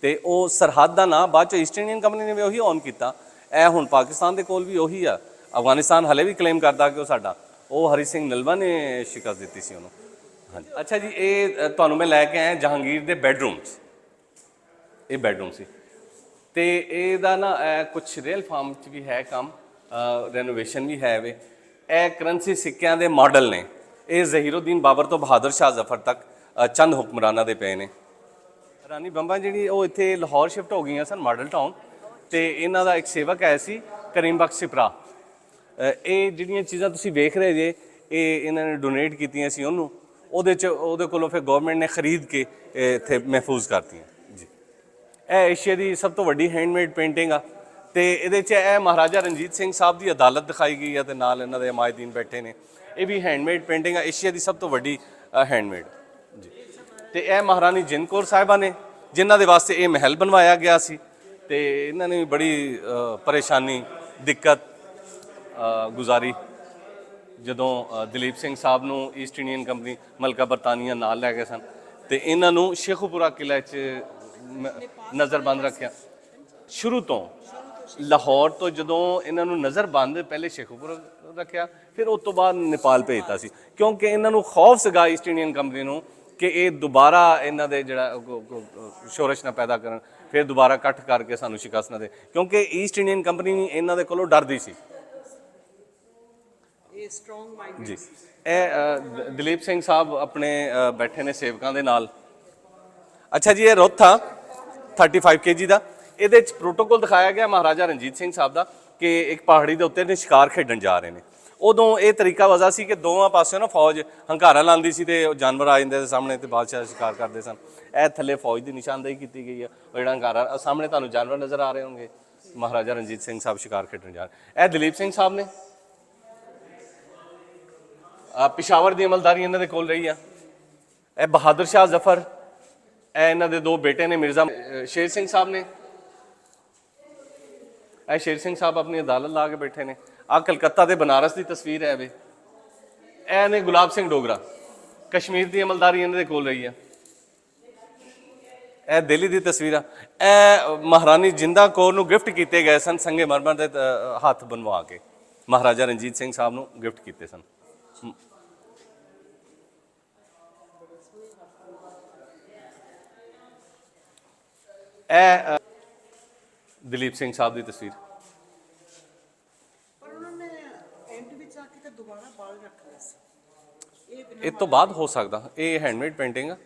ਤੇ ਉਹ ਸਰਹੱਦ ਦਾ ਨਾਂ ਬਾਅਦ 'ਚ ਈਸਟ ਇੰਡੀਅਨ ਕੰਪਨੀ ਨੇ ਵੀ ਉਹੀ ਔਨ ਕੀਤਾ। ਇਹ ਹੁਣ ਪਾਕਿਸਤਾਨ ਦੇ ਕੋਲ ਵੀ ਉਹੀ ਆ। ਅਫਗਾਨਿਸਤਾਨ ਹਲੇ ਵੀ ਕਲੇਮ ਕਰਦਾ ਕਿ ਉਹ ਸਾਡਾ, ਉਹ ਹਰੀ ਸਿੰਘ ਨਲਵਾ ਨੇ ਸ਼ਿਕਸਤ ਦਿੱਤੀ ਸੀ ਉਹਨੂੰ। ਹਾਂਜੀ, ਅੱਛਾ ਜੀ, ਇਹ ਤੁਹਾਨੂੰ ਮੈਂ ਲੈ ਕੇ ਆਇਆ ਜਹਾਂਗੀਰ ਦੇ ਬੈਡਰੂਮ 'ਚ। ਇਹ ਬੈਡਰੂਮ ਸੀ ਤੇ ਇਹਦਾ ਨਾ ਕੁਛ ਰੀਅਲ ਫਾਰਮ 'ਚ ਵੀ ਹੈ ਕੰਮ, ਰੈਨੋਵੇਸ਼ਨ ਵੀ ਹੈ ਵੇ। ਇਹ ਕਰੰਸੀ ਸਿੱਕਿਆਂ ਦੇ ਮਾਡਲ ਨੇ। ਇਹ ਜ਼ਹੀਰੁੱਦੀਨ ਬਾਬਰ ਤੋਂ ਬਹਾਦਰ ਸ਼ਾਹ ਜ਼ਫਰ ਤੱਕ ਚੰਦ ਹੁਕਮਰਾਨਾਂ ਦੇ ਪਏ ਨੇ। ਰਾਣੀ ਬੰਬਾ ਜਿਹੜੀ ਉਹ ਇੱਥੇ ਲਾਹੌਰ ਸ਼ਿਫਟ ਹੋ ਗਈਆਂ ਸਨ, ਮਾਡਲ ਟਾਊਨ, ਤੇ ਇਹਨਾਂ ਦਾ ਇੱਕ ਸੇਵਕ ਆਇਆ ਸੀ ਕਰੀਮ ਬਖਸ਼ ਸਿਪਰਾ। ਇਹ ਜਿਹੜੀਆਂ ਚੀਜ਼ਾਂ ਤੁਸੀਂ ਵੇਖ ਰਹੇ ਜੇ, ਇਹ ਇਹਨਾਂ ਨੇ ਡੋਨੇਟ ਕੀਤੀਆਂ ਸੀ ਉਹਨੂੰ, ਉਹਦੇ ਕੋਲੋਂ ਫਿਰ ਗਵਰਨਮੈਂਟ ਨੇ ਖਰੀਦ ਕੇ ਇੱਥੇ ਮਹਿਫੂਜ਼ ਕਰਤੀਆਂ ਜੀ। ਇਹ ਏਸ਼ੀਆ ਦੀ ਸਭ ਤੋਂ ਵੱਡੀ ਹੈਂਡਮੇਡ ਪੇਂਟਿੰਗ ਆ ਤੇ ਇਹਦੇ 'ਚ ਇਹ ਮਹਾਰਾਜਾ ਰਣਜੀਤ ਸਿੰਘ ਸਾਹਿਬ ਦੀ ਅਦਾਲਤ ਦਿਖਾਈ ਗਈ ਆ ਤੇ ਨਾਲ ਇਹਨਾਂ ਦੇ ਹਮਾਇਤੀਨ ਬੈਠੇ ਨੇ। ਇਹ ਵੀ ਹੈਂਡਮੇਡ ਪੇਂਟਿੰਗ ਆ, ਏਸ਼ੀਆ ਦੀ ਸਭ ਤੋਂ ਵੱਡੀ ਹੈਂਡਮੇਡ ਜੀ। ਤੇ ਇਹ ਮਹਾਰਾਣੀ ਜਿੰਦ ਕੌਰ ਸਾਹਿਬਾਂ ਨੇ, ਜਿਨ੍ਹਾਂ ਦੇ ਵਾਸਤੇ ਇਹ ਮਹਿਲ ਬਣਵਾਇਆ ਗਿਆ ਸੀ ਤੇ ਇਹਨਾਂ ਨੇ ਵੀ ਬੜੀ ਪਰੇਸ਼ਾਨੀ, ਦਿੱਕਤ ਗੁਜ਼ਾਰੀ ਜਦੋਂ ਦਲੀਪ ਸਿੰਘ ਸਾਹਿਬ ਨੂੰ ਈਸਟ ਇੰਡੀਅਨ ਕੰਪਨੀ ਮਲਕਾ ਬਰਤਾਨੀਆ ਨਾਲ ਲੈ ਗਏ ਸਨ ਤੇ ਇਹਨਾਂ ਨੂੰ ਸ਼ੇਖੂਪੁਰਾ ਕਿਲ੍ਹੇ 'ਚ ਨਜ਼ਰਬੰਦ ਰੱਖਿਆ। ਸ਼ੁਰੂ ਤੋਂ ਲਾਹੌਰ ਤੋਂ ਜਦੋਂ ਇਹਨਾਂ ਨੂੰ ਨਜ਼ਰਬੰਦ, ਪਹਿਲੇ ਸ਼ੇਖੂਪੁਰਾ ਰੱਖਿਆ, ਫਿਰ ਉਸ ਤੋਂ ਬਾਅਦ ਨੇਪਾਲ ਭੇਜਤਾ ਸੀ, ਕਿਉਂਕਿ ਇਹਨਾਂ ਨੂੰ ਖੌਫ ਸੀਗਾ ਈਸਟ ਇੰਡੀਅਨ ਕੰਪਨੀ ਨੂੰ ਕਿ ਇਹ ਦੁਬਾਰਾ ਇਹਨਾਂ ਦੇ ਜਿਹੜਾ ਸ਼ੋਰਸ਼ ਨਾ ਪੈਦਾ ਕਰਨ, ਫਿਰ ਦੁਬਾਰਾ ਇਕੱਠ ਕਰਕੇ ਸਾਨੂੰ ਸ਼ਿਕਸਤ ਨਾ ਦੇ, ਕਿਉਂਕਿ ਈਸਟ ਇੰਡੀਅਨ ਕੰਪਨੀ ਇਹਨਾਂ ਦੇ ਕੋਲੋਂ ਡਰਦੀ ਸੀ ਜੀ। ਇਹ ਦਲੀਪ ਸਿੰਘ ਸਾਹਿਬ ਆਪਣੇ ਬੈਠੇ ਨੇ ਸੇਵਕਾਂ ਦੇ ਨਾਲ। ਅੱਛਾ ਜੀ, ਇਹ ਰੁੱਤ ਆ 35 kg ਦਾ। ਇਹਦੇ ਵਿੱਚ ਪ੍ਰੋਟੋਕੋਲ ਦਿਖਾਇਆ ਗਿਆ ਮਹਾਰਾਜਾ ਰਣਜੀਤ ਸਿੰਘ ਸਾਹਿਬ ਦਾ ਕਿ ਇੱਕ ਪਹਾੜੀ ਦੇ ਉੱਤੇ ਨੇ ਸ਼ਿਕਾਰ ਖੇਡਣ ਜਾ ਰਹੇ ਨੇ। ਉਦੋਂ ਇਹ ਤਰੀਕਾ ਵਜ਼ਾ ਸੀ ਕਿ ਦੋਵਾਂ ਪਾਸਿਓਂ ਨਾ ਫੌਜ ਹੰਕਾਰਾ ਲਾਉਂਦੀ ਸੀ ਤੇ ਉਹ ਜਾਨਵਰ ਆ ਜਾਂਦੇ ਸੀ ਸਾਹਮਣੇ ਤੇ ਬਾਦਸ਼ਾਹ ਸ਼ਿਕਾਰ ਕਰਦੇ ਸਨ। ਇਹ ਥੱਲੇ ਫੌਜ ਦੀ ਨਿਸ਼ਾਨਦੇਹੀ ਕੀਤੀ ਗਈ ਆ। ਉਹ ਜਿਹੜਾ ਹੰਕਾਰਾ ਸਾਹਮਣੇ ਤੁਹਾਨੂੰ ਜਾਨਵਰ ਨਜ਼ਰ ਆ ਰਹੇ ਹੋਣਗੇ, ਮਹਾਰਾਜਾ ਰਣਜੀਤ ਸਿੰਘ ਸਾਹਿਬ ਸ਼ਿਕਾਰ ਖੇਡਣ ਜਾ ਰਹੇ। ਇਹ ਦਲੀਪ ਸਿੰਘ ਸਾਹਿਬ ਨੇ, ਪਿਸ਼ਾਵਰ ਦੀ ਅਮਲਦਾਰੀ ਇਹਨਾਂ ਦੇ ਕੋਲ ਰਹੀ ਆ। ਇਹ ਬਹਾਦਰ ਸ਼ਾਹ ਜ਼ਫਰ, ਇਹ ਇਹਨਾਂ ਦੇ ਦੋ ਬੇਟੇ ਨੇ, ਮਿਰਜ਼ਾ ਸ਼ੇਰ ਸਿੰਘ ਸਾਹਿਬ ਨੇ। ਇਹ ਸ਼ੇਰ ਸਿੰਘ ਸਾਹਿਬ ਆਪਣੀ ਅਦਾਲਤ ਲਾ ਕੇ ਬੈਠੇ ਨੇ। ਆ ਕਲਕੱਤਾ ਤੇ ਬਨਾਰਸ ਦੀ ਤਸਵੀਰ ਹੈ ਵੇ। ਇਹ ਨੇ ਗੁਲਾਬ ਸਿੰਘ ਡੋਗਰਾ, ਕਸ਼ਮੀਰ ਦੀ ਅਮਲਦਾਰੀ ਇਹਨਾਂ ਦੇ ਕੋਲ ਰਹੀ ਆ। ਇਹ ਦਿੱਲੀ ਦੀ ਤਸਵੀਰ ਆ। ਇਹ ਮਹਾਰਾਣੀ ਜਿੰਦਾ ਕੌਰ ਨੂੰ ਗਿਫਟ ਕੀਤੇ ਗਏ ਸਨ ਸੰਗੇ ਮਰਮਰ ਦੇ ਹੱਥ ਬਣਵਾ ਕੇ, ਮਹਾਰਾਜਾ ਰਣਜੀਤ ਸਿੰਘ ਸਾਹਿਬ ਨੂੰ ਗਿਫਟ ਕੀਤੇ ਸਨ। ਇਹ ਦਲੀਪ ਸਿੰਘ ਸਾਹਿਬ ਦੀ ਤਸਵੀਰ। ਪਰ ਉਹਨਾਂ ਨੇ ਐਂਡ ਵਿੱਚ ਆ ਕੇ ਤਾਂ ਦੁਬਾਰਾ ਬਾਲ ਰੱਖ ਲਿਆ ਸੀ। ਇਹ ਤੋਂ ਬਾਅਦ ਹੋ ਸਕਦਾ, ਇਹ ਹੈਂਡਮੇਡ ਪੇਂਟਿੰਗ ਆ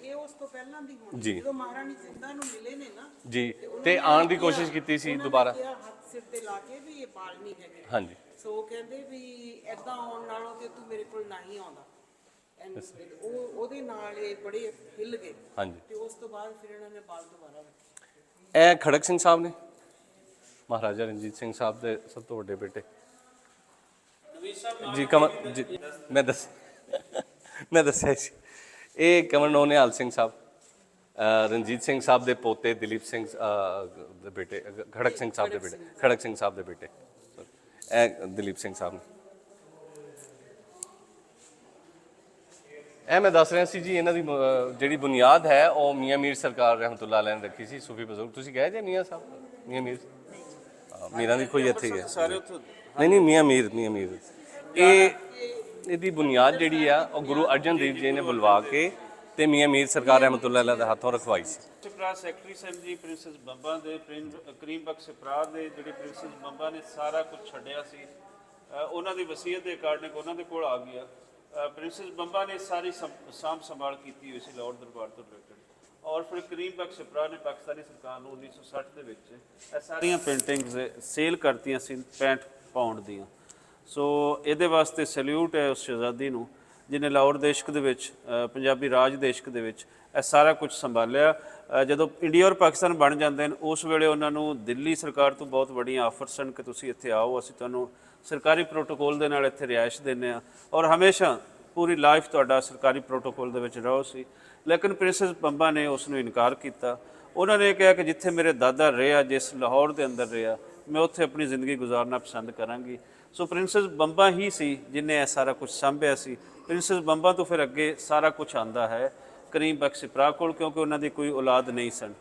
ਇਹ ਉਸ ਤੋਂ ਪਹਿਲਾਂ ਦੀ ਹੋਣੀ। ਜੀ। ਜਦੋਂ ਮਹਾਰਾਣੀ ਜਿੰਦਾ ਨੂੰ ਮਿਲੇ ਨੇ ਨਾ ਜੀ, ਤੇ ਆਉਣ ਦੀ ਕੋਸ਼ਿਸ਼ ਕੀਤੀ ਸੀ ਦੁਬਾਰਾ। ਹੱਥ ਸਿਰ ਤੇ ਲਾ ਕੇ ਵੀ ਇਹ ਬਾਲ ਨਹੀਂ ਹੈਗੇ। ਹਾਂਜੀ, ਸੋ ਉਹ ਕਹਿੰਦੇ ਵੀ ਐਦਾਂ ਆਉਣ ਨਾਲੋਂ ਤੇ ਤੂੰ ਮੇਰੇ ਕੋਲ ਨਹੀਂ ਆਉਂਦਾ। ਉਹਦੇ ਨਾਲ ਇਹ ਬੜੇ ਹਿੱਲ ਗਏ। ਹਾਂਜੀ। ਤੇ ਉਸ ਤੋਂ ਬਾਅਦ ਫਿਰ ਇਹਨਾਂ ਨੇ ਬਾਲ ਦੁਬਾਰਾ ਰੱਖੇ। ਇਹ ਖੜਕ ਸਿੰਘ ਸਾਹਿਬ ਨੇ, ਮਹਾਰਾਜਾ ਰਣਜੀਤ ਸਿੰਘ ਸਾਹਿਬ ਦੇ ਸਭ ਤੋਂ ਵੱਡੇ ਬੇਟੇ। ਜੀ ਕਮਰ ਜੀ, ਮੈਂ ਦੱਸਿਆ ਸੀ। ਇਹ ਕਮਰ ਨੌਨਿਹਾਲ ਸਿੰਘ ਸਾਹਿਬ, ਰਣਜੀਤ ਸਿੰਘ ਸਾਹਿਬ ਦੇ ਪੋਤੇ, ਦਲੀਪ ਸਿੰਘ ਦੇ ਬੇਟੇ, ਖੜਕ ਸਿੰਘ ਸਾਹਿਬ ਦੇ ਬੇਟੇ, ਖੜਕ ਸਿੰਘ ਸਾਹਿਬ ਦੇ ਬੇਟੇ। ਇਹ ਦਲੀਪ ਸਿੰਘ ਸਾਹਿਬ ਨੇ। ਇਹ ਮੈਂ ਦੱਸ ਰਿਹਾ ਸੀ ਜੀ, ਇਹਨਾਂ ਦੀ ਜਿਹੜੀ ਬੁਨਿਆਦ ਹੈ ਉਹ ਮੀਆਂ ਮੀਰ ਸਰਕਾਰ ਰਹਿਮਤੁल्लाह ਅਲੈਹ ਨੇ ਰੱਖੀ ਸੀ, ਸੂਫੀ ਬਜ਼ੁਰਗ। ਤੁਸੀਂ ਗਏ ਜੇ ਮੀਆਂ ਸਾਹਿਬ, ਮੀਆਂ ਮੀਰ? ਮੀਰਾਂ ਦੀ ਕੋਈ ਇੱਥੇ ਹੀ ਹੈ। ਨਹੀਂ, ਮੀਆਂ ਮੀਰ ਇਹਦੀ ਬੁਨਿਆਦ ਜਿਹੜੀ ਆ ਉਹ ਗੁਰੂ ਅਰਜਨ ਦੇਵ ਜੀ ਨੇ ਬੁਲਵਾ ਕੇ ਤੇ ਮੀਆਂ ਮੀਰ ਸਰਕਾਰ ਰਹਿਮਤੁल्लाह ਅਲੈਹ ਦੇ ਹੱਥੋਂ ਰਖਵਾਈ ਸੀ। ਸਿਪਰਾ ਸੈਕਟਰੀ ਸਾਹਿਬ ਜੀ ਪ੍ਰਿੰਸੈਸ ਬੰਬਾ ਦੇ, ਕਰੀਮ ਬਖਸ਼ ਸਿਪਰਾ ਦੇ ਜਿਹੜੇ ਪ੍ਰਿੰਸੈਸ ਬੰਬਾ ਨੇ ਸਾਰਾ ਕੁਝ ਛੱਡਿਆ ਸੀ। ਉਹਨਾਂ ਦੀ ਵਸੀਅਤ ਦੇ ਅਕਾਰਡਿੰਗ ਉਹਨਾਂ ਦੇ ਕੋਲ ਆ ਗਿਆ। ਪ੍ਰਿੰਸੈਸ ਬੰਬਾ ਨੇ ਸਾਰੀ ਸਾਂਭ ਸੰਭਾਲ ਕੀਤੀ ਹੋਈ ਸੀ ਲਾਹੌਰ ਦਰਬਾਰ ਤੋਂ ਰਿਲੇਟਡ। ਔਰ ਫਿਰ ਕਰੀਮ ਬਖਸ਼ ਸਿਪਰਾ ਨੇ ਪਾਕਿਸਤਾਨੀ ਸਰਕਾਰ ਨੂੰ 1960 ਦੇ ਵਿੱਚ ਇਹ ਸਾਰੀਆਂ ਪੇਂਟਿੰਗਸ ਸੇਲ ਕਰਤੀਆਂ ਸੀ 65 ਪਾਉਂਡ ਦੀਆਂ। ਸੋ ਇਹਦੇ ਵਾਸਤੇ ਸੈਲਿਊਟ ਹੈ ਉਸ ਸ਼ਹਿਜ਼ਾਦੀ ਨੂੰ ਜਿਹਨੇ ਲਾਹੌਰ ਦੇ ਇਸ਼ਕ ਦੇ ਵਿੱਚ, ਪੰਜਾਬੀ ਰਾਜ ਦੇ ਇਸ਼ਕ ਦੇ ਵਿੱਚ ਇਹ ਸਾਰਾ ਕੁਝ ਸੰਭਾਲਿਆ। ਜਦੋਂ ਇੰਡੀਆ ਔਰ ਪਾਕਿਸਤਾਨ ਬਣ ਜਾਂਦੇ ਨੇ ਉਸ ਵੇਲੇ ਉਹਨਾਂ ਨੂੰ ਦਿੱਲੀ ਸਰਕਾਰ ਤੋਂ ਬਹੁਤ ਵੱਡੀਆਂ ਆਫਰਸ ਸਨ ਕਿ ਤੁਸੀਂ ਇੱਥੇ ਆਓ, ਅਸੀਂ ਤੁਹਾਨੂੰ ਸਰਕਾਰੀ ਪ੍ਰੋਟੋਕੋਲ ਦੇ ਨਾਲ ਇੱਥੇ ਰਿਹਾਇਸ਼ ਦਿੰਦੇ ਹਾਂ ਔਰ ਹਮੇਸ਼ਾ ਪੂਰੀ ਲਾਈਫ ਤੁਹਾਡਾ ਸਰਕਾਰੀ ਪ੍ਰੋਟੋਕੋਲ ਦੇ ਵਿੱਚ ਰਹੋ ਸੀ। ਲੇਕਿਨ ਪ੍ਰਿੰਸੈਸ ਬੰਬਾ ਨੇ ਉਸ ਨੂੰ ਇਨਕਾਰ ਕੀਤਾ। ਉਹਨਾਂ ਨੇ ਕਿਹਾ ਕਿ ਜਿੱਥੇ ਮੇਰੇ ਦਾਦਾ ਰਿਹਾ, ਜਿਸ ਲਾਹੌਰ ਦੇ ਅੰਦਰ ਰਿਹਾ, ਮੈਂ ਉੱਥੇ ਆਪਣੀ ਜ਼ਿੰਦਗੀ ਗੁਜ਼ਾਰਨਾ ਪਸੰਦ ਕਰਾਂਗੀ। ਸੋ ਪ੍ਰਿੰਸੈਸ ਬੰਬਾ ਹੀ ਸੀ ਜਿਹਨੇ ਇਹ ਸਾਰਾ ਕੁਝ ਸੰਭਿਆ ਸੀ। ਪ੍ਰਿੰਸੈਸ ਬੰਬਾ ਤੋਂ ਫਿਰ ਅੱਗੇ ਸਾਰਾ ਕੁਝ ਆਂਦਾ ਹੈ ਕਰੀਮ ਬਖਸ਼ ਸਿਪਰਾ ਕੋਲ, ਕਿਉਂਕਿ ਉਹਨਾਂ ਦੀ ਕੋਈ ਔਲਾਦ ਨਹੀਂ ਸਨ,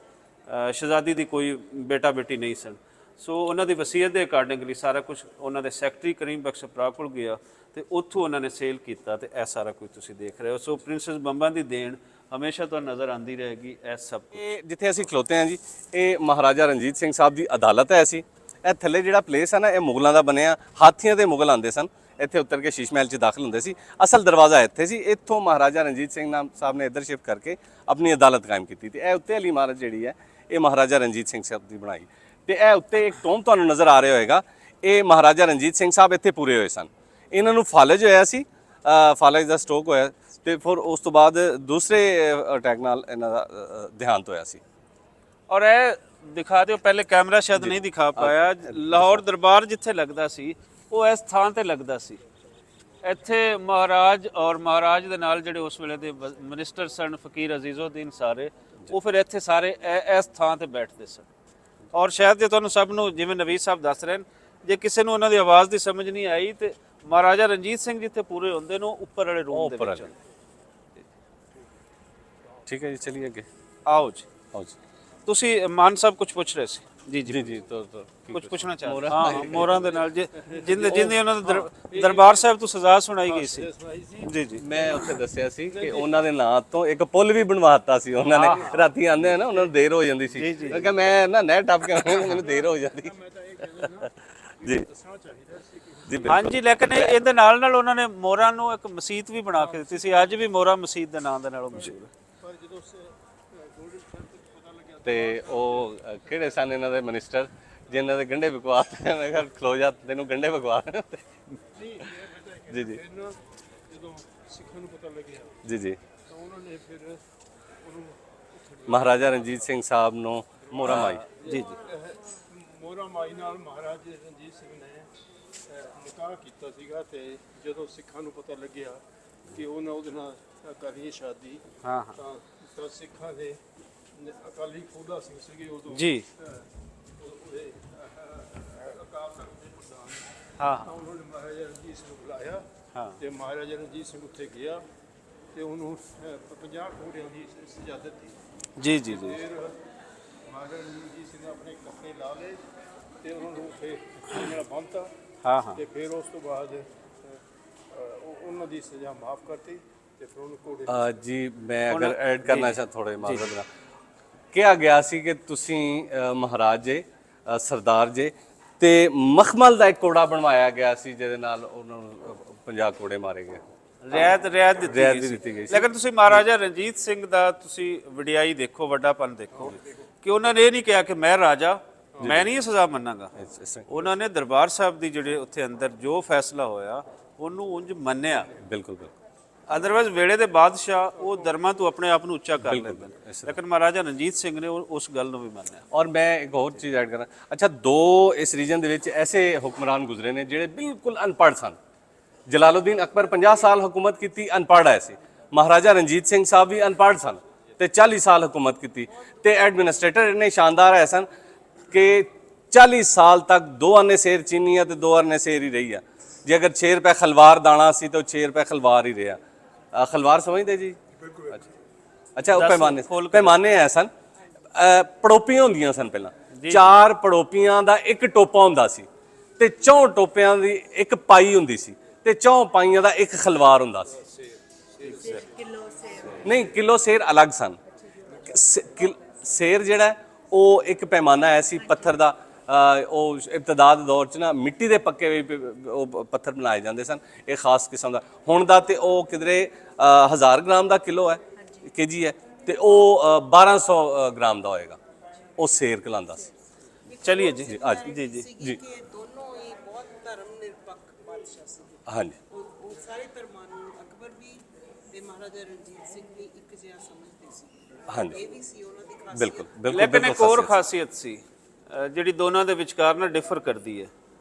ਸ਼ਹਿਜ਼ਾਦੀ ਦੀ ਕੋਈ ਬੇਟਾ ਬੇਟੀ ਨਹੀਂ ਸਨ। ਸੋ ਉਹਨਾਂ ਦੀ ਵਸੀਅਤ ਦੇ ਅਕਾਰਡਿੰਗਲੀ ਸਾਰਾ ਕੁਝ ਉਹਨਾਂ ਦੇ ਸੈਕਟਰੀ ਕਰੀਮ ਬਖਸ਼ ਸਿਪਰਾ ਕੋਲ ਗਿਆ ਤੇ ਉੱਥੋਂ ਉਹਨਾਂ ਨੇ ਸੇਲ ਕੀਤਾ ਤੇ ਇਹ ਸਾਰਾ ਕੁਝ ਤੁਸੀਂ ਦੇਖ ਰਹੇ ਹੋ। ਸੋ ਪ੍ਰਿੰਸੈਸ ਬੰਬਾ ਦੀ ਦੇਣ ਹਮੇਸ਼ਾ ਤੁਹਾਨੂੰ ਨਜ਼ਰ ਆਉਂਦੀ ਰਹੇਗੀ। ਇਹ ਸਭ ਇਹ ਜਿੱਥੇ ਅਸੀਂ ਖਲੋਤੇ ਹਾਂ ਜੀ, ਇਹ ਮਹਾਰਾਜਾ ਰਣਜੀਤ ਸਿੰਘ ਸਾਹਿਬ ਦੀ ਅਦਾਲਤ ਹੈ। ਅਸੀਂ ਇਹ ਥੱਲੇ ਜਿਹੜਾ ਪਲੇਸ ਹੈ ਨਾ, ਇਹ ਮੁਗਲਾਂ ਦਾ ਬਣਿਆ। ਹਾਥੀਆਂ ਦੇ ਮੁਗਲ ਆਉਂਦੇ ਸਨ ਇੱਥੇ ਉਤਰ ਕੇ ਸ਼ੀਸ਼ ਮਹਿਲ 'ਚ ਦਾਖਲ ਹੁੰਦੇ ਸੀ। ਅਸਲ ਦਰਵਾਜ਼ਾ ਇੱਥੇ ਸੀ। ਇੱਥੋਂ ਮਹਾਰਾਜਾ ਰਣਜੀਤ ਸਿੰਘ ਸਾਹਿਬ ਨੇ ਇੱਧਰ ਸ਼ਿਫਟ ਕਰਕੇ ਆਪਣੀ ਅਦਾਲਤ ਕਾਇਮ ਕੀਤੀ ਤੇ ਇਹ ਉੱਤੇ ਵਾਲੀ ਇਮਾਰਤ ਜਿਹੜੀ ਹੈ ਇਹ ਮਹਾਰਾਜਾ ਰਣਜੀਤ ਸਿੰਘ ਸਾਹਿਬ ਦੀ ਬਣਾਈ। ਤੇ ਇਹ ਉੱਤੇ ਇੱਕ ਟੋਮ ਤੁਹਾਨੂੰ ਨਜ਼ਰ ਆ ਰਿਹਾ ਹੋਏਗਾ, ਇਹ ਮਹਾਰਾਜਾ ਰਣਜੀਤ ਸਿੰਘ ਸਾਹਿਬ ਇੱਥੇ ਪੂਰੇ ਹੋਏ ਸਨ। ਇਹਨਾਂ ਨੂੰ ਫਾਲਜ ਹੋਇਆ ਸੀ, ਫਾਲਜ ਦਾ ਸਟ੍ਰੋਕ ਹੋਇਆ ਤੇ ਫਿਰ ਉਸ ਤੋਂ ਬਾਅਦ ਦੂਸਰੇ ਅਟੈਕ ਨਾਲ ਇਹਨਾਂ ਦਾ ਦੇਹਾਂਤ ਹੋਇਆ ਸੀ। ਔਰ ਇਹ ਦਿਖਾ ਦਿਓ, ਪਹਿਲੇ ਕੈਮਰਾ ਸ਼ਾਇਦ ਨਹੀਂ ਦਿਖਾ ਪਾਇਆ, ਲਾਹੌਰ ਦਰਬਾਰ ਜਿੱਥੇ ਲੱਗਦਾ ਸੀ ਉਹ ਇਸ ਥਾਂ ਤੇ ਲੱਗਦਾ ਸੀ। ਇੱਥੇ ਮਹਾਰਾਜ ਔਰ ਮਹਾਰਾਜ ਦੇ ਨਾਲ ਜਿਹੜੇ ਉਸ ਵੇਲੇ ਦੇ ਮਿਨਿਸਟਰ ਸਨ, ਫਕੀਰ ਅਜ਼ੀਜ਼ੁਦੀਨ ਸਾਰੇ, ਉਹ ਫਿਰ ਇੱਥੇ ਸਾਰੇ ਇਸ ਥਾਂ ਤੇ ਬੈਠਦੇ ਸਨ। ਔਰ ਸ਼ਾਇਦ ਜੇ ਤੁਹਾਨੂੰ ਸਭ ਨੂੰ, ਜਿਵੇਂ ਨਵੀਦ ਸਾਹਿਬ ਦੱਸ ਰਹੇ ਨੇ, ਜੇ ਕਿਸੇ ਨੂੰ ਉਹਨਾਂ ਦੀ ਆਵਾਜ਼ ਦੀ ਸਮਝ ਨਹੀਂ ਆਈ ਤੇ ਮਹਾਰਾਜਾ ਰਣਜੀਤ ਸਿੰਘ ਜਿੱਥੇ ਪੂਰੇ ਹੁੰਦੇ ਨੇ ਉਹ ਉੱਪਰ ਵਾਲੇ ਰੂਮ ਦੇ ਵਿੱਚ। ਠੀਕ ਹੈ ਜੀ, ਚਲਿਏ ਅੱਗੇ। ਆਓ ਜੀ, ਆਓ ਜੀ। ਤੁਸੀਂ ਮਾਨ ਸਾਹਿਬ ਕੁਝ ਪੁੱਛ ਰਹੇ ਸੀ? ਜੀ ਕੁਝ ਪੁੱਛਣਾ ਚਾਹੁੰਦੇ? ਹਾਂ, ਮੋਹਰਾਂ ਦੇ ਨਾਲ ਜਿੰਦੇ ਉਹਨਾਂ ਦੇ ਦਰਬਾਰ ਸਾਹਿਬ ਤੋਂ ਸਜ਼ਾ ਸੁਣਾਈ ਗਈ ਸੀ। ਜੀ ਮੈਂ ਉੱਥੇ ਦੱਸਿਆ ਸੀ ਕਿ ਉਹਨਾਂ ਦੇ ਨਾਂ ਤੋਂ ਇੱਕ ਪੁੱਲ ਵੀ ਬਣਵਾਤਾ ਸੀ ਉਹਨਾਂ ਨੇ। ਰਾਤੀ ਆਉਂਦੇ ਆ ਨਾ, ਉਹਨਾਂ ਨੂੰ ਦੇਰ ਹੋ ਜਾਂਦੀ ਸੀ, ਕਿਉਂਕਿ ਮੈਂ ਨਾ ਨਹਿਰ ਟੱਪ ਕੇ ਆਉਂਦਾ, ਮੈਨੂੰ ਦੇਰ ਹੋ ਜਾਂਦੀ ਜੀ। ਹਾਂਜੀ, ਲੇਕਿਨ ਇਹਦੇ ਨਾਲ ਨਾਲ ਉਹਨਾਂ ਨੇ ਮੋਹਰਾਂ ਨੂੰ ਇੱਕ ਮਸਜਿਦ ਵੀ ਬਣਾ ਕੇ ਦਿੱਤੀ ਸੀ। ਅੱਜ ਵੀ ਮੋਹਰਾ ਮਸਜਿਦ ਦੇ ਨਾਂ ਦੇ ਨਾਲ ਮਸ਼ਹੂਰ ਹੈ। ਤੇ ਉਹ ਕਿਹੜੇ ਸਨ ਇਹਨਾਂ ਦੇ ਮਿਨਿਸਟਰ ਜਿਨ੍ਹਾਂ ਦੇ ਗੰਢੇ ਵਿਕਵਾ, ਮੈਂ ਕਿਹਾ ਖਲੋ ਜਾ, ਤੈਨੂੰ ਗੰਢੇ ਵਿਕਵਾ ਜੀ ਜੀ ਜਦੋਂ ਸਿੱਖਾਂ ਨੂੰ ਪਤਾ ਲੱਗਿਆ ਜੀ ਜੀ ਤਾਂ ਉਹਨਾਂ ਨੇ ਫਿਰ ਉਹਨੂੰ ਮਹਾਰਾਜਾ ਰਣਜੀਤ ਸਿੰਘ ਸਾਹਿਬ ਨੂੰ ਮੋਹਰਾ ਮਾਈ ਜੀ ਜੀ ਮੋਹਰਾ ਮਾਈ ਨਾਲ ਮਹਾਰਾਜ ਰਣਜੀਤ ਸਿੰਘ ਨੇ ਨਿਕਾਹ ਕੀਤਾ ਸੀਗਾ ਤੇ ਜਦੋਂ ਸਿੱਖਾਂ ਨੂੰ ਪਤਾ ਲੱਗਿਆ ਕਿ ਉਹਨਾਂ ਉਹਦੇ ਨਾਲ ਕਰਨੀ ਸ਼ਾਦੀ ਹਾਂ ਤਾਂ ਸਿੱਖਾਂ ਦੇ ਅਕਾਲੀ ਫੂਲਾ ਸਿੰਘ ਸੀਗੇ ਉਦੋਂ ਜੀ ਉਹਦੇ ਅਕਾਲ ਤਖਤ ਦੇ ਪ੍ਰਧਾਨ ਹਾਂ ਤਾਂ ਉਹਨਾਂ ਨੇ ਮਹਾਰਾਜਾ ਰਣਜੀਤ ਸਿੰਘ ਨੂੰ ਬੁਲਾਇਆ ਹਾਂ ਤੇ ਮਹਾਰਾਜਾ ਰਣਜੀਤ ਸਿੰਘ ਉੱਥੇ ਗਿਆ ਤੇ ਉਹਨੂੰ 50 ਘੋੜਿਆਂ ਦੀ ਸਜਾ ਦਿੱਤੀ। ਜੀ ਜੀ ਜੀ ਫਿਰ ਮਹਾਰਾਜਾ ਰਣਜੀਤ ਸਿੰਘ ਨੇ ਆਪਣੇ ਕੱਪੜੇ ਲਾ ਲਏ ਤੇ ਉਹਨਾਂ ਨੂੰ ਉੱਥੇ ਜਿਹੜਾ ਬੰਨ੍ਹਤਾ ਹਾਂ ਤੇ ਫਿਰ ਉਸ ਤੋਂ ਬਾਅਦ ਉਹਨਾਂ ਦੀ ਸਜ਼ਾ ਮਾਫ ਕਰਤੀ ਤੇ ਫਿਰ ਉਹਨੂੰ ਘੋੜੇ ਜੀ ਮੈਂ ਅਗਰ ਐਡ ਕਰਨਾ ਚਾਹਾਂ ਥੋੜੇ ਮਾਜ਼ਰਤ ਨਾਲ ਕਿਹਾ ਗਿਆ ਸੀ ਕਿ ਤੁਸੀਂ ਮਹਾਰਾਜ ਜੇ ਸਰਦਾਰ ਜੇ ਤੇ ਮਖਮਲ ਦਾ ਇੱਕ ਕੋੜਾ ਬਣਵਾਇਆ ਗਿਆ ਸੀ ਜਿਹਦੇ ਨਾਲ ਉਹਨਾਂ ਨੂੰ 50 ਕੋੜੇ ਮਾਰੇ ਗਏ ਰਿਆਇਤ ਰਿਆਇਤ ਦਿੱਤੀ ਦਿੱਤੀ ਗਈ ਗਈ ਸੀ ਸੀ। ਲੇਕਿਨ ਤੁਸੀਂ ਮਹਾਰਾਜਾ ਰਣਜੀਤ ਸਿੰਘ ਦਾ ਤੁਸੀਂ ਵਡਿਆਈ ਦੇਖੋ, ਵੱਡਾਪਨ ਦੇਖੋ ਕਿ ਉਹਨਾਂ ਨੇ ਇਹ ਨਹੀਂ ਕਿਹਾ ਕਿ ਮੈਂ ਰਾਜਾ ਮੈਂ ਨਹੀਂ ਇਹ ਸਜ਼ਾ ਮੰਨਾਂਗਾ। ਇਸ ਤਰ੍ਹਾਂ ਉਹਨਾਂ ਨੇ ਦਰਬਾਰ ਸਾਹਿਬ ਦੀ ਜਿਹੜੇ ਉੱਥੇ ਅੰਦਰ ਜੋ ਫੈਸਲਾ ਹੋਇਆ ਉਹਨੂੰ ਉਂਝ ਮੰਨਿਆ। ਬਿਲਕੁਲ ਅਦਰਵਾਇਜ਼ ਵੇਲੇ ਦੇ ਬਾਦਸ਼ਾਹ ਉਹ ਦਰਮਾਂ ਤੋਂ ਆਪਣੇ ਆਪ ਨੂੰ ਉੱਚਾ ਕਰ ਲੈਂਦੇ ਨੇ, ਲੇਕਿਨ ਮਹਾਰਾਜਾ ਰਣਜੀਤ ਸਿੰਘ ਨੇ ਉਸ ਗੱਲ ਨੂੰ ਵੀ ਮੰਨਿਆ। ਔਰ ਮੈਂ ਇੱਕ ਹੋਰ ਚੀਜ਼ ਐਡ ਕਰਾਂ, ਅੱਛਾ ਦੋ ਇਸ ਰੀਜਨ ਦੇ ਵਿੱਚ ਐਸੇ ਹੁਕਮਰਾਨ ਗੁਜ਼ਰੇ ਨੇ ਜਿਹੜੇ ਬਿਲਕੁਲ ਅਨਪੜ੍ਹ ਸਨ। ਜਲਾਲੁਦੀਨ ਅਕਬਰ 50 ਸਾਲ ਹੁਕੂਮਤ ਕੀਤੀ, ਅਨਪੜ੍ਹ ਆਏ ਸੀ। ਮਹਾਰਾਜਾ ਰਣਜੀਤ ਸਿੰਘ ਸਾਹਿਬ ਵੀ ਅਨਪੜ੍ਹ ਸਨ ਤੇ 40 ਸਾਲ ਹੁਕੂਮਤ ਕੀਤੀ ਤੇ ਐਡਮਿਨਿਸਟ੍ਰੇਟਰ ਇੰਨੇ ਸ਼ਾਨਦਾਰ ਹੈ ਸਨ ਕਿ 40 ਸਾਲ ਤੱਕ 2 ਆਨੇ ਸ਼ੇਰ ਚੀਨੀ ਆ ਤੇ 2 ਆਨੇ ਸ਼ੇਰ ਹੀ ਰਹੀ ਆ। ਜੇ ਅਗਰ 6 ਰੁਪਏ ਖਲਵਾਰ ਦਾਣਾ ਸੀ ਤਾਂ 6 ਰੁਪਏ ਖਲਵਾਰ ਹੀ ਰਿਹਾ। ਖਲਵਾਰ ਸਮਝਦੇ ਜੀ? ਅੱਛਾ ਉਹ ਪੈਮਾਨੇ ਐ ਸਨ। ਪੜੋਪੀਆਂ ਹੁੰਦੀਆਂ ਸਨ ਪਹਿਲਾਂ, 4 ਪੜੋਪੀਆਂ ਦਾ ਇੱਕ ਟੋਪਾ ਹੁੰਦਾ ਸੀ ਤੇ 4 ਟੋਪਿਆਂ ਦੀ ਇੱਕ ਪਾਈ ਹੁੰਦੀ ਸੀ ਤੇ 4 ਪਾਈਆਂ ਦਾ ਇੱਕ ਖਲਵਾਰ ਹੁੰਦਾ ਸੀ। ਨਹੀਂ, ਕਿਲੋ ਸ਼ੇਰ ਅਲੱਗ ਸਨ। ਸ਼ੇਰ ਜਿਹੜਾ ਉਹ ਇੱਕ ਪੈਮਾਨਾ ਐ ਸੀ ਪੱਥਰ ਦਾ। ਉਹ ਇਬਤਦਾ ਦੇ ਦੌਰ 'ਚ ਨਾ ਮਿੱਟੀ ਦੇ ਪੱਕੇ ਵੀ ਉਹ ਪੱਥਰ ਬਣਾਏ ਜਾਂਦੇ ਸਨ, ਇਹ ਖਾਸ ਕਿਸਮ ਦਾ। ਹੁਣ ਦਾ ਤੇ ਉਹ ਕਿਧਰੇ 1000 ਗ੍ਰਾਮ ਦਾ ਕਿਲੋ ਹੈ, ਕੇਜੀ ਹੈ, ਤੇ ਉਹ 1200 ਗ੍ਰਾਮ ਦਾ ਹੋਏਗਾ। ਉਹ ਸ਼ੇਰ कहलाता ਸੀ। ਚਲਿਏ ਜੀ ਜੀ ਜੀ ਕਿ ਦੋਨੋਂ ਹੀ ਬਹੁਤ ਧਰਮ ਨਿਰਪੱਖ ਬਾਦਸ਼ਾਹ ਸੀ। ਹਾਂਜੀ, ਉਹ ਸਾਰੇ ਧਰਮਾਂ ਨੂੰ ਅਕਬਰ ਵੀ ਤੇ ਮਹਾਰਾਜਾ ਰਣਜੀਤ ਸਿੰਘ ਵੀ ਇੱਕ ਜਿਹਾ ਸਮਝਦੇ ਸੀ। ਹਾਂਜੀ, ਇਹ ਵੀ ਸੀ ਉਹਨਾਂ ਦੀ ਖਾਸੀਅਤ। ਬਿਲਕੁਲ ਬਿਲਕੁਲ। ਲੇਕਿਨ ਇੱਕ ਹੋਰ ਖਾਸੀਅਤ ਸੀ ਜਿਹੜੀ ਦੋਨਾਂ ਦੇ ਵਿਚਕਾਰ ਨਾ ਡਿਫਰ ਕਰਦੀ ਹੈ।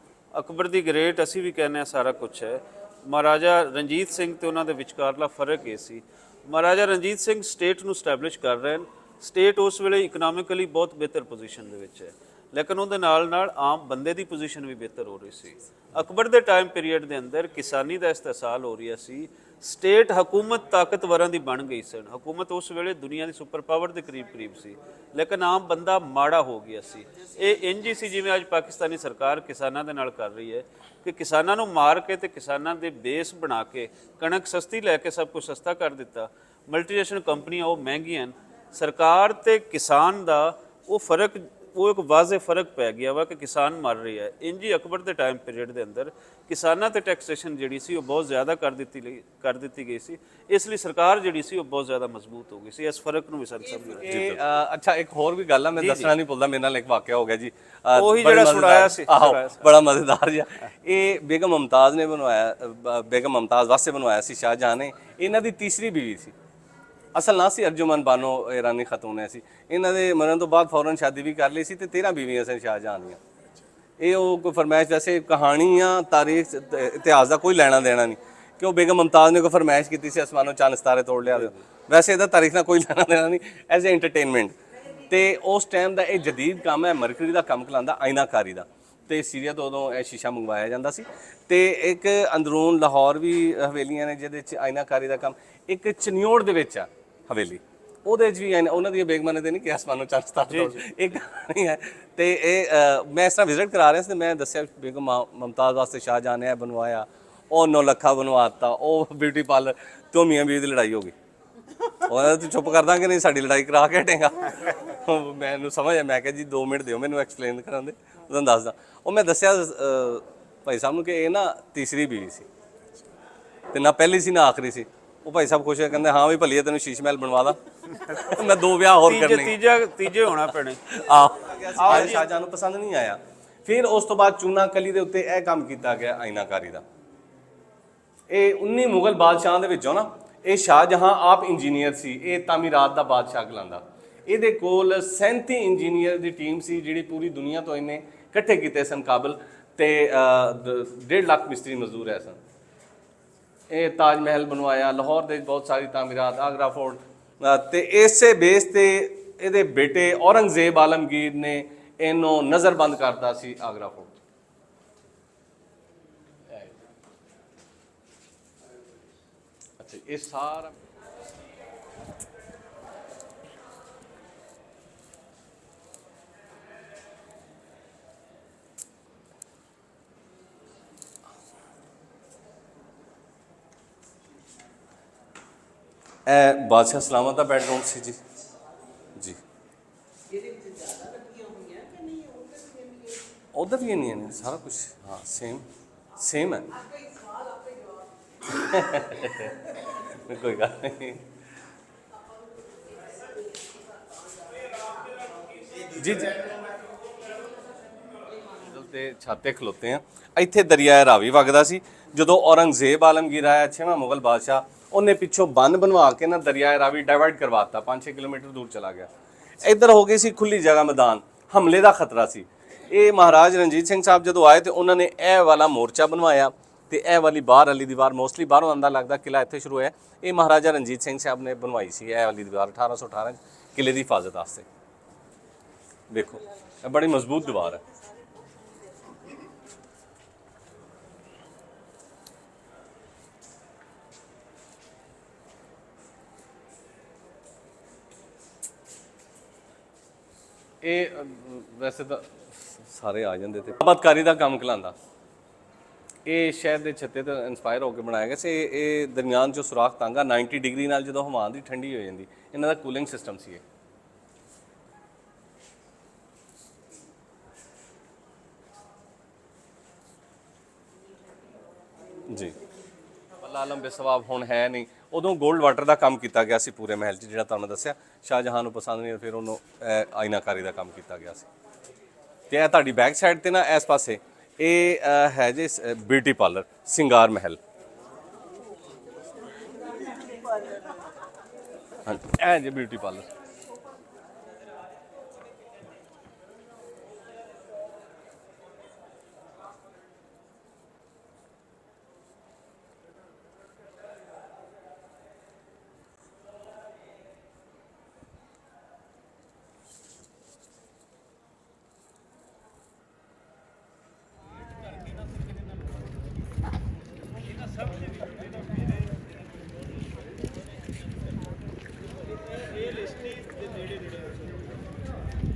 ਅਕਬਰ ਦੀ ਗ੍ਰੇਟ ਅਸੀਂ ਵੀ ਕਹਿੰਦੇ ਹਾਂ ਸਾਰਾ ਕੁਝ ਹੈ, ਮਹਾਰਾਜਾ ਰਣਜੀਤ ਸਿੰਘ ਤੇ ਉਹਨਾਂ ਦੇ ਵਿਚਕਾਰਲਾ ਫਰਕ ਇਹ ਸੀ, ਮਹਾਰਾਜਾ ਰਣਜੀਤ ਸਿੰਘ ਸਟੇਟ ਨੂੰ ਸਟੈਬਲਿਸ਼ ਕਰ ਰਹੇ ਹਨ। ਸਟੇਟ ਉਸ ਵੇਲੇ ਇਕਨੋਮਿਕਲੀ ਬਹੁਤ ਬਿਹਤਰ ਪੋਜੀਸ਼ਨ ਦੇ ਵਿੱਚ ਹੈ, ਲੇਕਿਨ ਉਹਦੇ ਨਾਲ ਨਾਲ ਆਮ ਬੰਦੇ ਦੀ ਪੋਜੀਸ਼ਨ ਵੀ ਬਿਹਤਰ ਹੋ ਰਹੀ ਸੀ। ਅਕਬਰ ਦੇ ਟਾਈਮ ਪੀਰੀਅਡ ਦੇ ਅੰਦਰ ਕਿਸਾਨੀ ਦਾ ਇਸਤਿਹਸਾਲ ਹੋ ਰਿਹਾ ਸੀ। ਸਟੇਟ ਹਕੂਮਤ ਤਾਕਤਵਰਾਂ ਦੀ ਬਣ ਗਈ ਸਨ। ਹਕੂਮਤ ਉਸ ਵੇਲੇ ਦੁਨੀਆ ਦੀ ਸੁਪਰ ਪਾਵਰ ਦੇ ਕਰੀਬ ਸੀ, ਲੇਕਿਨ ਆਮ ਬੰਦਾ ਮਾੜਾ ਹੋ ਗਿਆ ਸੀ। ਇਹ ਇੰਝ ਹੀ ਸੀ ਜਿਵੇਂ ਅੱਜ ਪਾਕਿਸਤਾਨੀ ਸਰਕਾਰ ਕਿਸਾਨਾਂ ਦੇ ਨਾਲ ਕਰ ਰਹੀ ਹੈ ਕਿ ਕਿਸਾਨਾਂ ਨੂੰ ਮਾਰ ਕੇ ਤੇ ਕਿਸਾਨਾਂ ਦੇ ਬੇਸ ਬਣਾ ਕੇ ਕਣਕ ਸਸਤੀ ਲੈ ਕੇ ਸਭ ਕੁਝ ਸਸਤਾ ਕਰ ਦਿੱਤਾ। ਮਲਟੀਨੈਸ਼ਨਲ ਕੰਪਨੀਆਂ ਉਹ ਮਹਿੰਗੀਆਂ ਹਨ। ਸਰਕਾਰ ਤੇ ਕਿਸਾਨ ਦਾ ਉਹ ਫਰਕ, ਉਹ ਇੱਕ ਵਾਜ਼ੇ ਫਰਕ ਪੈ ਗਿਆ ਵਾ ਕਿ ਕਿਸਾਨ ਮਰ ਰਿਹਾ ਹੈ। ਇੰਝ ਹੀ ਅਕਬਰ ਦੇ ਟਾਈਮ ਪੀਰੀਅਡ ਦੇ ਅੰਦਰ ਕਿਸਾਨਾਂ ਤੇ ਟੈਕਸੇਸ਼ਨ ਜਿਹੜੀ ਸੀ ਉਹ ਬਹੁਤ ਜ਼ਿਆਦਾ ਕਰ ਦਿੱਤੀ ਗਈ ਸੀ। ਇਸ ਲਈ ਸਰਕਾਰ ਜਿਹੜੀ ਸੀ ਉਹ ਬਹੁਤ ਜ਼ਿਆਦਾ ਮਜ਼ਬੂਤ ਹੋ ਗਈ ਸੀ। ਇਸ ਫਰਕ ਨੂੰ ਵੀ ਸਾਨੂੰ ਸਮਝਣਾ ਇਹ ਅੱਛਾ ਇੱਕ ਹੋਰ ਵੀ ਗੱਲ ਆ, ਮੈਂ ਦੱਸਣਾ ਨਹੀਂ ਭੁੱਲਦਾ, ਮੇਰੇ ਨਾਲ ਇੱਕ ਵਾਕਿਆ ਹੋ ਗਿਆ ਜੀ। ਉਹੀ ਜਿਹੜਾ ਸੁਣਾਇਆ ਸੀ, ਬੜਾ ਮਜ਼ੇਦਾਰ ਜਿਹਾ। ਇਹ ਬੇਗਮ ਮੁਮਤਾਜ਼ ਨੇ ਬਣਵਾਇਆ, ਬੇਗਮ ਮੁਮਤਾਜ਼ ਵਾਸਤੇ ਬਣਵਾਇਆ ਸੀ ਸ਼ਾਹਜਹਾਂ ਨੇ। ਇਹਨਾਂ ਦੀ ਤੀਸਰੀ ਬੀਵੀ ਸੀ। ਅਸਲ ਨਾਂ ਸੀ ਅਰਜੁਮਨ ਬਾਨੋ ਈਰਾਨੀ ਖਤੂਨ ਸੀ। ਇਹਨਾਂ ਦੇ ਮਰਨ ਤੋਂ ਬਾਅਦ ਫੌਰਨ ਸ਼ਾਦੀ ਵੀ ਕਰ ਲਈ ਸੀ ਤੇ 13 ਬੀਵੀਆਂ ਸਨ ਸ਼ਾਹਜਹਾਂ ਦੀਆਂ। ਇਹ ਉਹ ਕੋਈ ਫਰਮਾਇਸ਼, ਵੈਸੇ ਕਹਾਣੀਆਂ ਤਾਰੀਖ ਇਤਿਹਾਸ ਦਾ ਕੋਈ ਲੈਣਾ ਦੇਣਾ ਨਹੀਂ ਕਿ ਉਹ ਬੇਗਮ ਮੁਮਤਾਜ਼ ਨੇ ਕੋਈ ਫਰਮਾਇਸ਼ ਕੀਤੀ ਸੀ ਅਸਮਾਨੋਂ ਚੰਨ ਸਿਤਾਰੇ ਤੋੜ ਲਿਆ। ਵੈਸੇ ਇਹਦਾ ਤਾਰੀਖ ਨਾਲ ਕੋਈ ਲੈਣਾ ਦੇਣਾ ਨਹੀਂ, ਐਜ਼ ਏ ਐਂਟਰਟੇਨਮੈਂਟ। ਤੇ ਉਸ ਟਾਈਮ ਦਾ ਇਹ ਜਦੀਦ ਕੰਮ ਹੈ, ਮਰਕਰੀ ਦਾ ਕੰਮ ਕਹਿਲਾਉਂਦਾ, ਆਇਨਾਕਾਰੀ ਦਾ। ਤੇ ਸੀਰੀਆ ਤੋਂ ਉਦੋਂ ਇਹ ਸ਼ੀਸ਼ਾ ਮੰਗਵਾਇਆ ਜਾਂਦਾ ਸੀ। ਤੇ ਇੱਕ ਅੰਦਰੂਨ ਲਾਹੌਰ ਵੀ ਹਵੇਲੀਆਂ ਨੇ ਜਿਹਦੇ 'ਚ ਆਇਨਾਕਾਰੀ ਦਾ ਕੰਮ। ਇੱਕ ਚਨਿਓੜ ਦੇ ਵਿੱਚ ਆ ਹਵੇਲੀ, ਉਹਦੇ 'ਚ ਵੀ ਉਹਨਾਂ ਦੀਆਂ ਬੇਗਮਾਂ ਨੇ ਤੇ ਨਹੀਂ ਕਿ ਅਸਮਾਨੋਂ ਚੰਨ ਸਿਤਾਰੇ ਇੱਕ ਕਹਾਣੀ ਹੈ। ਤੇ ਇਹ ਮੈਂ ਇਸ ਤਰ੍ਹਾਂ ਵਿਜ਼ਿਟ ਕਰਾ ਰਿਹਾ ਸੀ ਤੇ ਮੈਂ ਦੱਸਿਆ ਬੇਗਮ ਮੁਮਤਾਜ਼ ਵਾਸਤੇ ਸ਼ਾਹਜਹਾਂ ਨੇ ਬਣਵਾਇਆ, ਉਹ 9 ਲੱਖਾਂ ਬਣਵਾਤਾ, ਉਹ ਬਿਊਟੀ ਪਾਰਲਰ। ਤੋਂ ਮੀਆਂ ਬੀਵੀ ਦੀ ਲੜਾਈ ਹੋ ਗਈ। ਉਹ ਤੂੰ ਚੁੱਪ ਕਰਦਾ ਕਿ ਨਹੀਂ, ਸਾਡੀ ਲੜਾਈ ਕਰਾ ਕੇ ਹਟੇਗਾ। ਮੈਨੂੰ ਸਮਝ ਆ, ਮੈਂ ਕਿਹਾ ਜੀ 2 ਮਿੰਟ ਦਿਓ ਮੈਨੂੰ ਐਕਸਪਲੇਨ ਕਰਨ ਦੇ, ਤੁਹਾਨੂੰ ਦੱਸਦਾ। ਉਹ ਮੈਂ ਦੱਸਿਆ ਭਾਈ ਸਾਹਿਬ ਨੂੰ ਕਿ ਇਹ ਨਾ ਤੀਸਰੀ ਬੀਵੀ ਸੀ ਤੇ ਨਾ ਪਹਿਲੀ ਸੀ ਨਾ ਆਖਰੀ ਸੀ। ਉਹ ਭਾਈ ਸਾਹਿਬ ਖੁਸ਼ ਹੋਏ, ਕਹਿੰਦੇ ਹਾਂ ਵੀ ਭਲੀਏ ਤੈਨੂੰ ਸ਼ੀਸ਼ ਮਹਿਲ ਬਣਵਾ ਦਾਂ, ਮੈਂ 2 ਵਿਆਹ ਹੋਰ ਕਰਨੇ। ਤੀਜੇ ਹੋਣਾ ਪੈਣੇ। ਸ਼ਾਹਜਹਾਂ ਨੂੰ ਪਸੰਦ ਨਹੀਂ ਆਇਆ। ਫਿਰ ਉਸ ਤੋਂ ਬਾਅਦ ਚੂਨਾ ਕਲੀ ਦੇ ਉੱਤੇ ਇਹ ਕੰਮ ਕੀਤਾ ਗਿਆ ਆਇਨਾਕਾਰੀ ਦਾ। ਇਹ 19 ਮੁਗਲ ਬਾਦਸ਼ਾਹਾਂ ਦੇ ਵਿੱਚੋਂ ਨਾ ਇਹ ਸ਼ਾਹਜਹਾਂ ਆਪ ਇੰਜੀਨੀਅਰ ਸੀ, ਇਹ ਤਾਮੀਰਾਤ ਦਾ ਬਾਦਸ਼ਾਹ ਕਹਿਲਾਂਦਾ। ਇਹਦੇ ਕੋਲ 37 ਇੰਜੀਨੀਅਰ ਦੀ ਟੀਮ ਸੀ ਜਿਹੜੀ ਪੂਰੀ ਦੁਨੀਆ ਤੋਂ ਇਹਨੇ ਇਕੱਠੇ ਕੀਤੇ ਸਨ ਕਾਬਲ, ਤੇ 1.5 ਲੱਖ ਮਿਸਤਰੀ ਮਜ਼ਦੂਰ ਹੈ ਸਨ। ਇਹ ਤਾਜ ਮਹਿਲ ਬਣਵਾਇਆ, ਲਾਹੌਰ ਦੇ ਬਹੁਤ ਸਾਰੀ ਤਾਮੀਰਾਤ, ਆਗਰਾ ਫੋਰਟ, ਤੇ ਇਸੇ ਬੇਸ ਤੇ ਇਹਦੇ ਬੇਟੇ ਔਰੰਗਜ਼ੇਬ ਆਲਮਗੀਰ ਨੇ ਇਹਨੂੰ ਨਜ਼ਰਬੰਦ ਕਰਤਾ ਸੀ ਆਗਰਾ ਫੋਰਟ। ਅੱਛਾ, ਇਹ ਸਾਰਾ ਇਹ ਬਾਦਸ਼ਾਹ ਸਲਾਮਤ ਦਾ ਬੈਡਰੂਮ ਸੀ ਜੀ। ਜੀ ਉਧਰ ਵੀ ਨਹੀਂ ਹੈ ਸਾਰਾ ਕੁਝ, ਹਾਂ ਸੇਮ ਹੈ। ਕੋਈ ਗੱਲ नहीं जी जी ਤੇ ਛਾਤੇ ਖਲੋਤੇ ਆ। ਇੱਥੇ ਦਰਿਆ ਰਾਵੀ ਵਗਦਾ ਸੀ। ਜਦੋਂ ਔਰੰਗਜ਼ੇਬ ਆਲਮਗੀਰ ਆਇਆ 6ਵਾਂ ਮੁਗਲ ਬਾਦਸ਼ਾਹ, ਉਹਨੇ ਪਿੱਛੋਂ ਬੰਨ ਬਣਵਾ ਕੇ ਨਾ ਦਰਿਆ ਰਾਵੀ ਡਾਇਵਰਟ ਕਰਵਾਤਾ, 5-6 ਕਿਲੋਮੀਟਰ ਦੂਰ ਚਲਾ ਗਿਆ। ਇੱਧਰ ਹੋ ਗਈ ਸੀ ਖੁੱਲੀ ਜਗ੍ਹਾ, ਮੈਦਾਨ, ਹਮਲੇ ਦਾ ਖਤਰਾ ਸੀ। ਇਹ ਮਹਾਰਾਜ ਰਣਜੀਤ ਸਿੰਘ ਸਾਹਿਬ ਜਦੋਂ ਆਏ ਤੇ ਉਹਨਾਂ ਨੇ ਇਹ ਵਾਲਾ ਮੋਰਚਾ ਬਣਵਾਇਆ, ਤੇ ਇਹ ਵਾਲੀ ਬਾਹਰ ਵਾਲੀ ਦੀਵਾਰ ਮੋਸਟਲੀ ਬਾਹਰੋਂ ਆਂਦਾ ਲੱਗਦਾ ਕਿਲਾ ਇੱਥੇ ਸ਼ੁਰੂ ਹੋਇਆ। ਇਹ ਮਹਾਰਾਜਾ ਰਣਜੀਤ ਸਿੰਘ ਸਾਹਿਬ ਨੇ ਬਣਵਾਈ ਸੀ ਇਹ ਵਾਲੀ ਦੀਵਾਰ 1818 ਚ ਕਿਲੇ ਦੀ ਹਿਫਾਜ਼ਤ ਵਾਸਤੇ। ਦੇਖੋ ਇਹ ਬੜੀ ਮਜ਼ਬੂਤ ਦੀਵਾਰ ਹੈ। ਇਹ ਵੈਸੇ ਤਾਂ ਸਾਰੇ ਆ ਜਾਂਦੇ ਤੇ ਆਬਾਦਕਾਰੀ ਦਾ ਕੰਮ ਕਲਾਂਦਾ। ਇਹ ਸ਼ਹਿਰ ਦੇ ਛੱਤੇ ਤੋਂ ਇਨਸਪਾਇਰ ਹੋ ਕੇ ਬਣਾਇਆ ਗਿਆ ਸੀ। ਇਹ ਦਰਮਿਆਨ 'ਚੋਂ ਸੁਰਾਖ ਤਾਂਗਾ 90 ਡਿਗਰੀ ਨਾਲ ਜਦੋਂ ਹਵਾ ਦੀ ਠੰਡੀ ਹੋ ਜਾਂਦੀ, ਇਹਨਾਂ ਦਾ ਕੂਲਿੰਗ ਸਿਸਟਮ ਸੀ ਇਹ। ਜੀ ਅੱਲਾ ਆਲਮ ਬੇਸਵਾਬ ਹੁਣ ਹੈ ਨਹੀਂ। ਉਦੋਂ 골ਡ ਵਾਟਰ ਦਾ ਕੰਮ ਕੀਤਾ ਗਿਆ ਸੀ ਪੂਰੇ ਮਹਿਲ 'ਚ, ਜਿਹੜਾ ਤੁਹਾਨੂੰ ਦੱਸਿਆ ਸ਼ਾਹਜਹਾਂ ਨੂੰ ਪਸੰਦ ਨਹੀਂ, ਫਿਰ ਉਹਨੂੰ ਆਇਨਾਕਾਰੀ ਦਾ ਕੰਮ ਕੀਤਾ ਗਿਆ ਸੀ। ਤੇ ਇਹ ਤੁਹਾਡੀ ਬੈਕ ਸਾਈਡ ਤੇ ਨਾ ਇਸ ਪਾਸੇ ਇਹ ਹੈ ਜੀ ਬਿਊਟੀ ਪਾਰਲਰ ਸਿੰਗਾਰ ਮਹਿਲ। ਹਾਂਜੀ ਇਹ ਜੀ ਬਿਊਟੀ ਪਾਰਲਰ।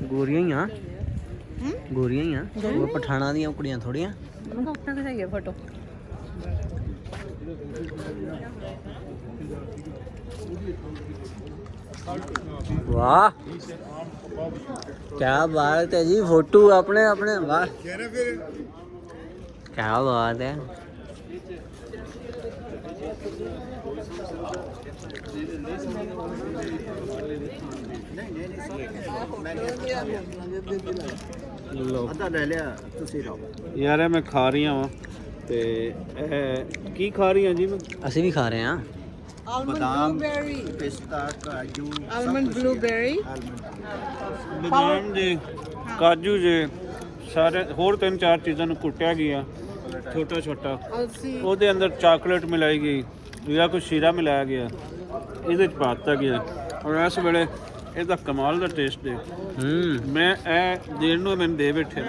ਗੋਰੀਆਂ ਹੀ ਆ, ਗੋਰੀਆਂ ਹੀ ਆ, ਉਹ ਪਠਾਣਾ ਦੀਆਂ ਕੁੜੀਆਂ ਥੋੜੀਆਂ। ਮੈਨੂੰ ਆਪਣਾ ਦਿਖਾਈਏ ਫੋਟੋ। वाह क्या बात है जी, फोटो अपने अपने वाह क्या बात है। ਯਾਰ ਇਹ ਮੈਂ ਖਾ ਰਹੀਆਂ ਵਾਂ ਤੇ ਇਹ ਕੀ ਖਾ ਰਹੀਆਂ ਜੀ? ਮੈਂ ਅਸੀਂ ਵੀ ਖਾ ਰਹੇ ਹਾਂ। ਆਲਮੰਡ ਬਲੂਬੇਰੀ, पिस्ता काजू ਆਲਮੰਡ ਬਲੂਬੇਰੀ, ਬਦਾਮ ਜੀ, ਕਾਜੂ ਜੀ, ਸਾਰੇ ਹੋਰ 3-4 ਚੀਜ਼ਾਂ ਨੂੰ ਕੁੱਟਿਆ ਗਿਆ ਛੋਟਾ ਛੋਟਾ, ਅਲਸੀ, ਉਹਦੇ ਅੰਦਰ ਚਾਕਲੇਟ ਮਿਲਾਈ ਗਈ ਜਾਂ ਕੋਈ ਸ਼ੀਰਾ ਮਿਲਾਇਆ ਗਿਆ, ਇਹਦੇ ਚ ਪਾਤਾ ਗਿਆ। ਔਰ ਇਸ ਵੇਲੇ ਇਹਦਾ ਕਮਾਲ ਦਾ ਟੇਸਟ ਹੈ। ਮੈਂ ਇਹ ਦੇਣ ਨੂੰ ਮੈਨੂੰ ਦੇ ਬੈਠੇ,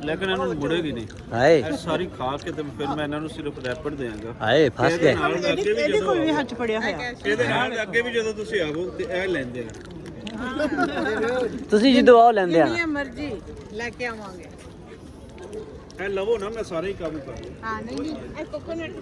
ਲੇਕਿਨ ਇਹਨਾਂ ਨੂੰ ਮੁੜੇਗੀ ਨਹੀਂ। ਹਾਏ ਇਹ ਸਾਰੀ ਖਾ ਕੇ ਤੇ ਫਿਰ ਮੈਂ ਇਹਨਾਂ ਨੂੰ ਸਿਰਫ ਰੈਪਰ ਦੇਵਾਂਗਾ। ਹਾਏ ਫਸ ਗਏ। ਇਹਦੇ ਕੋਲ ਵੀ ਹੱਥ ਪੜਿਆ ਹੋਇਆ। ਇਹਦੇ ਨਾਲ ਅੱਗੇ ਵੀ ਜਦੋਂ ਤੁਸੀਂ ਆਵੋ ਤੇ ਇਹ ਲੈਂਦੇ ਆ। ਤੁਸੀਂ ਜਦੋਂ ਆਓ ਲੈਂਦੇ ਆ। ਜਿੰਨੀ ਮਰਜ਼ੀ ਲੈ ਕੇ ਆਵਾਂਗੇ। ਇਹ ਲਵੋ ਨਾ, ਮੈਂ ਸਾਰੇ ਹੀ ਕੰਮ ਕਰ ਹਾਂ ਨਹੀਂ ਇਹ ਕੋਕੋਨਟ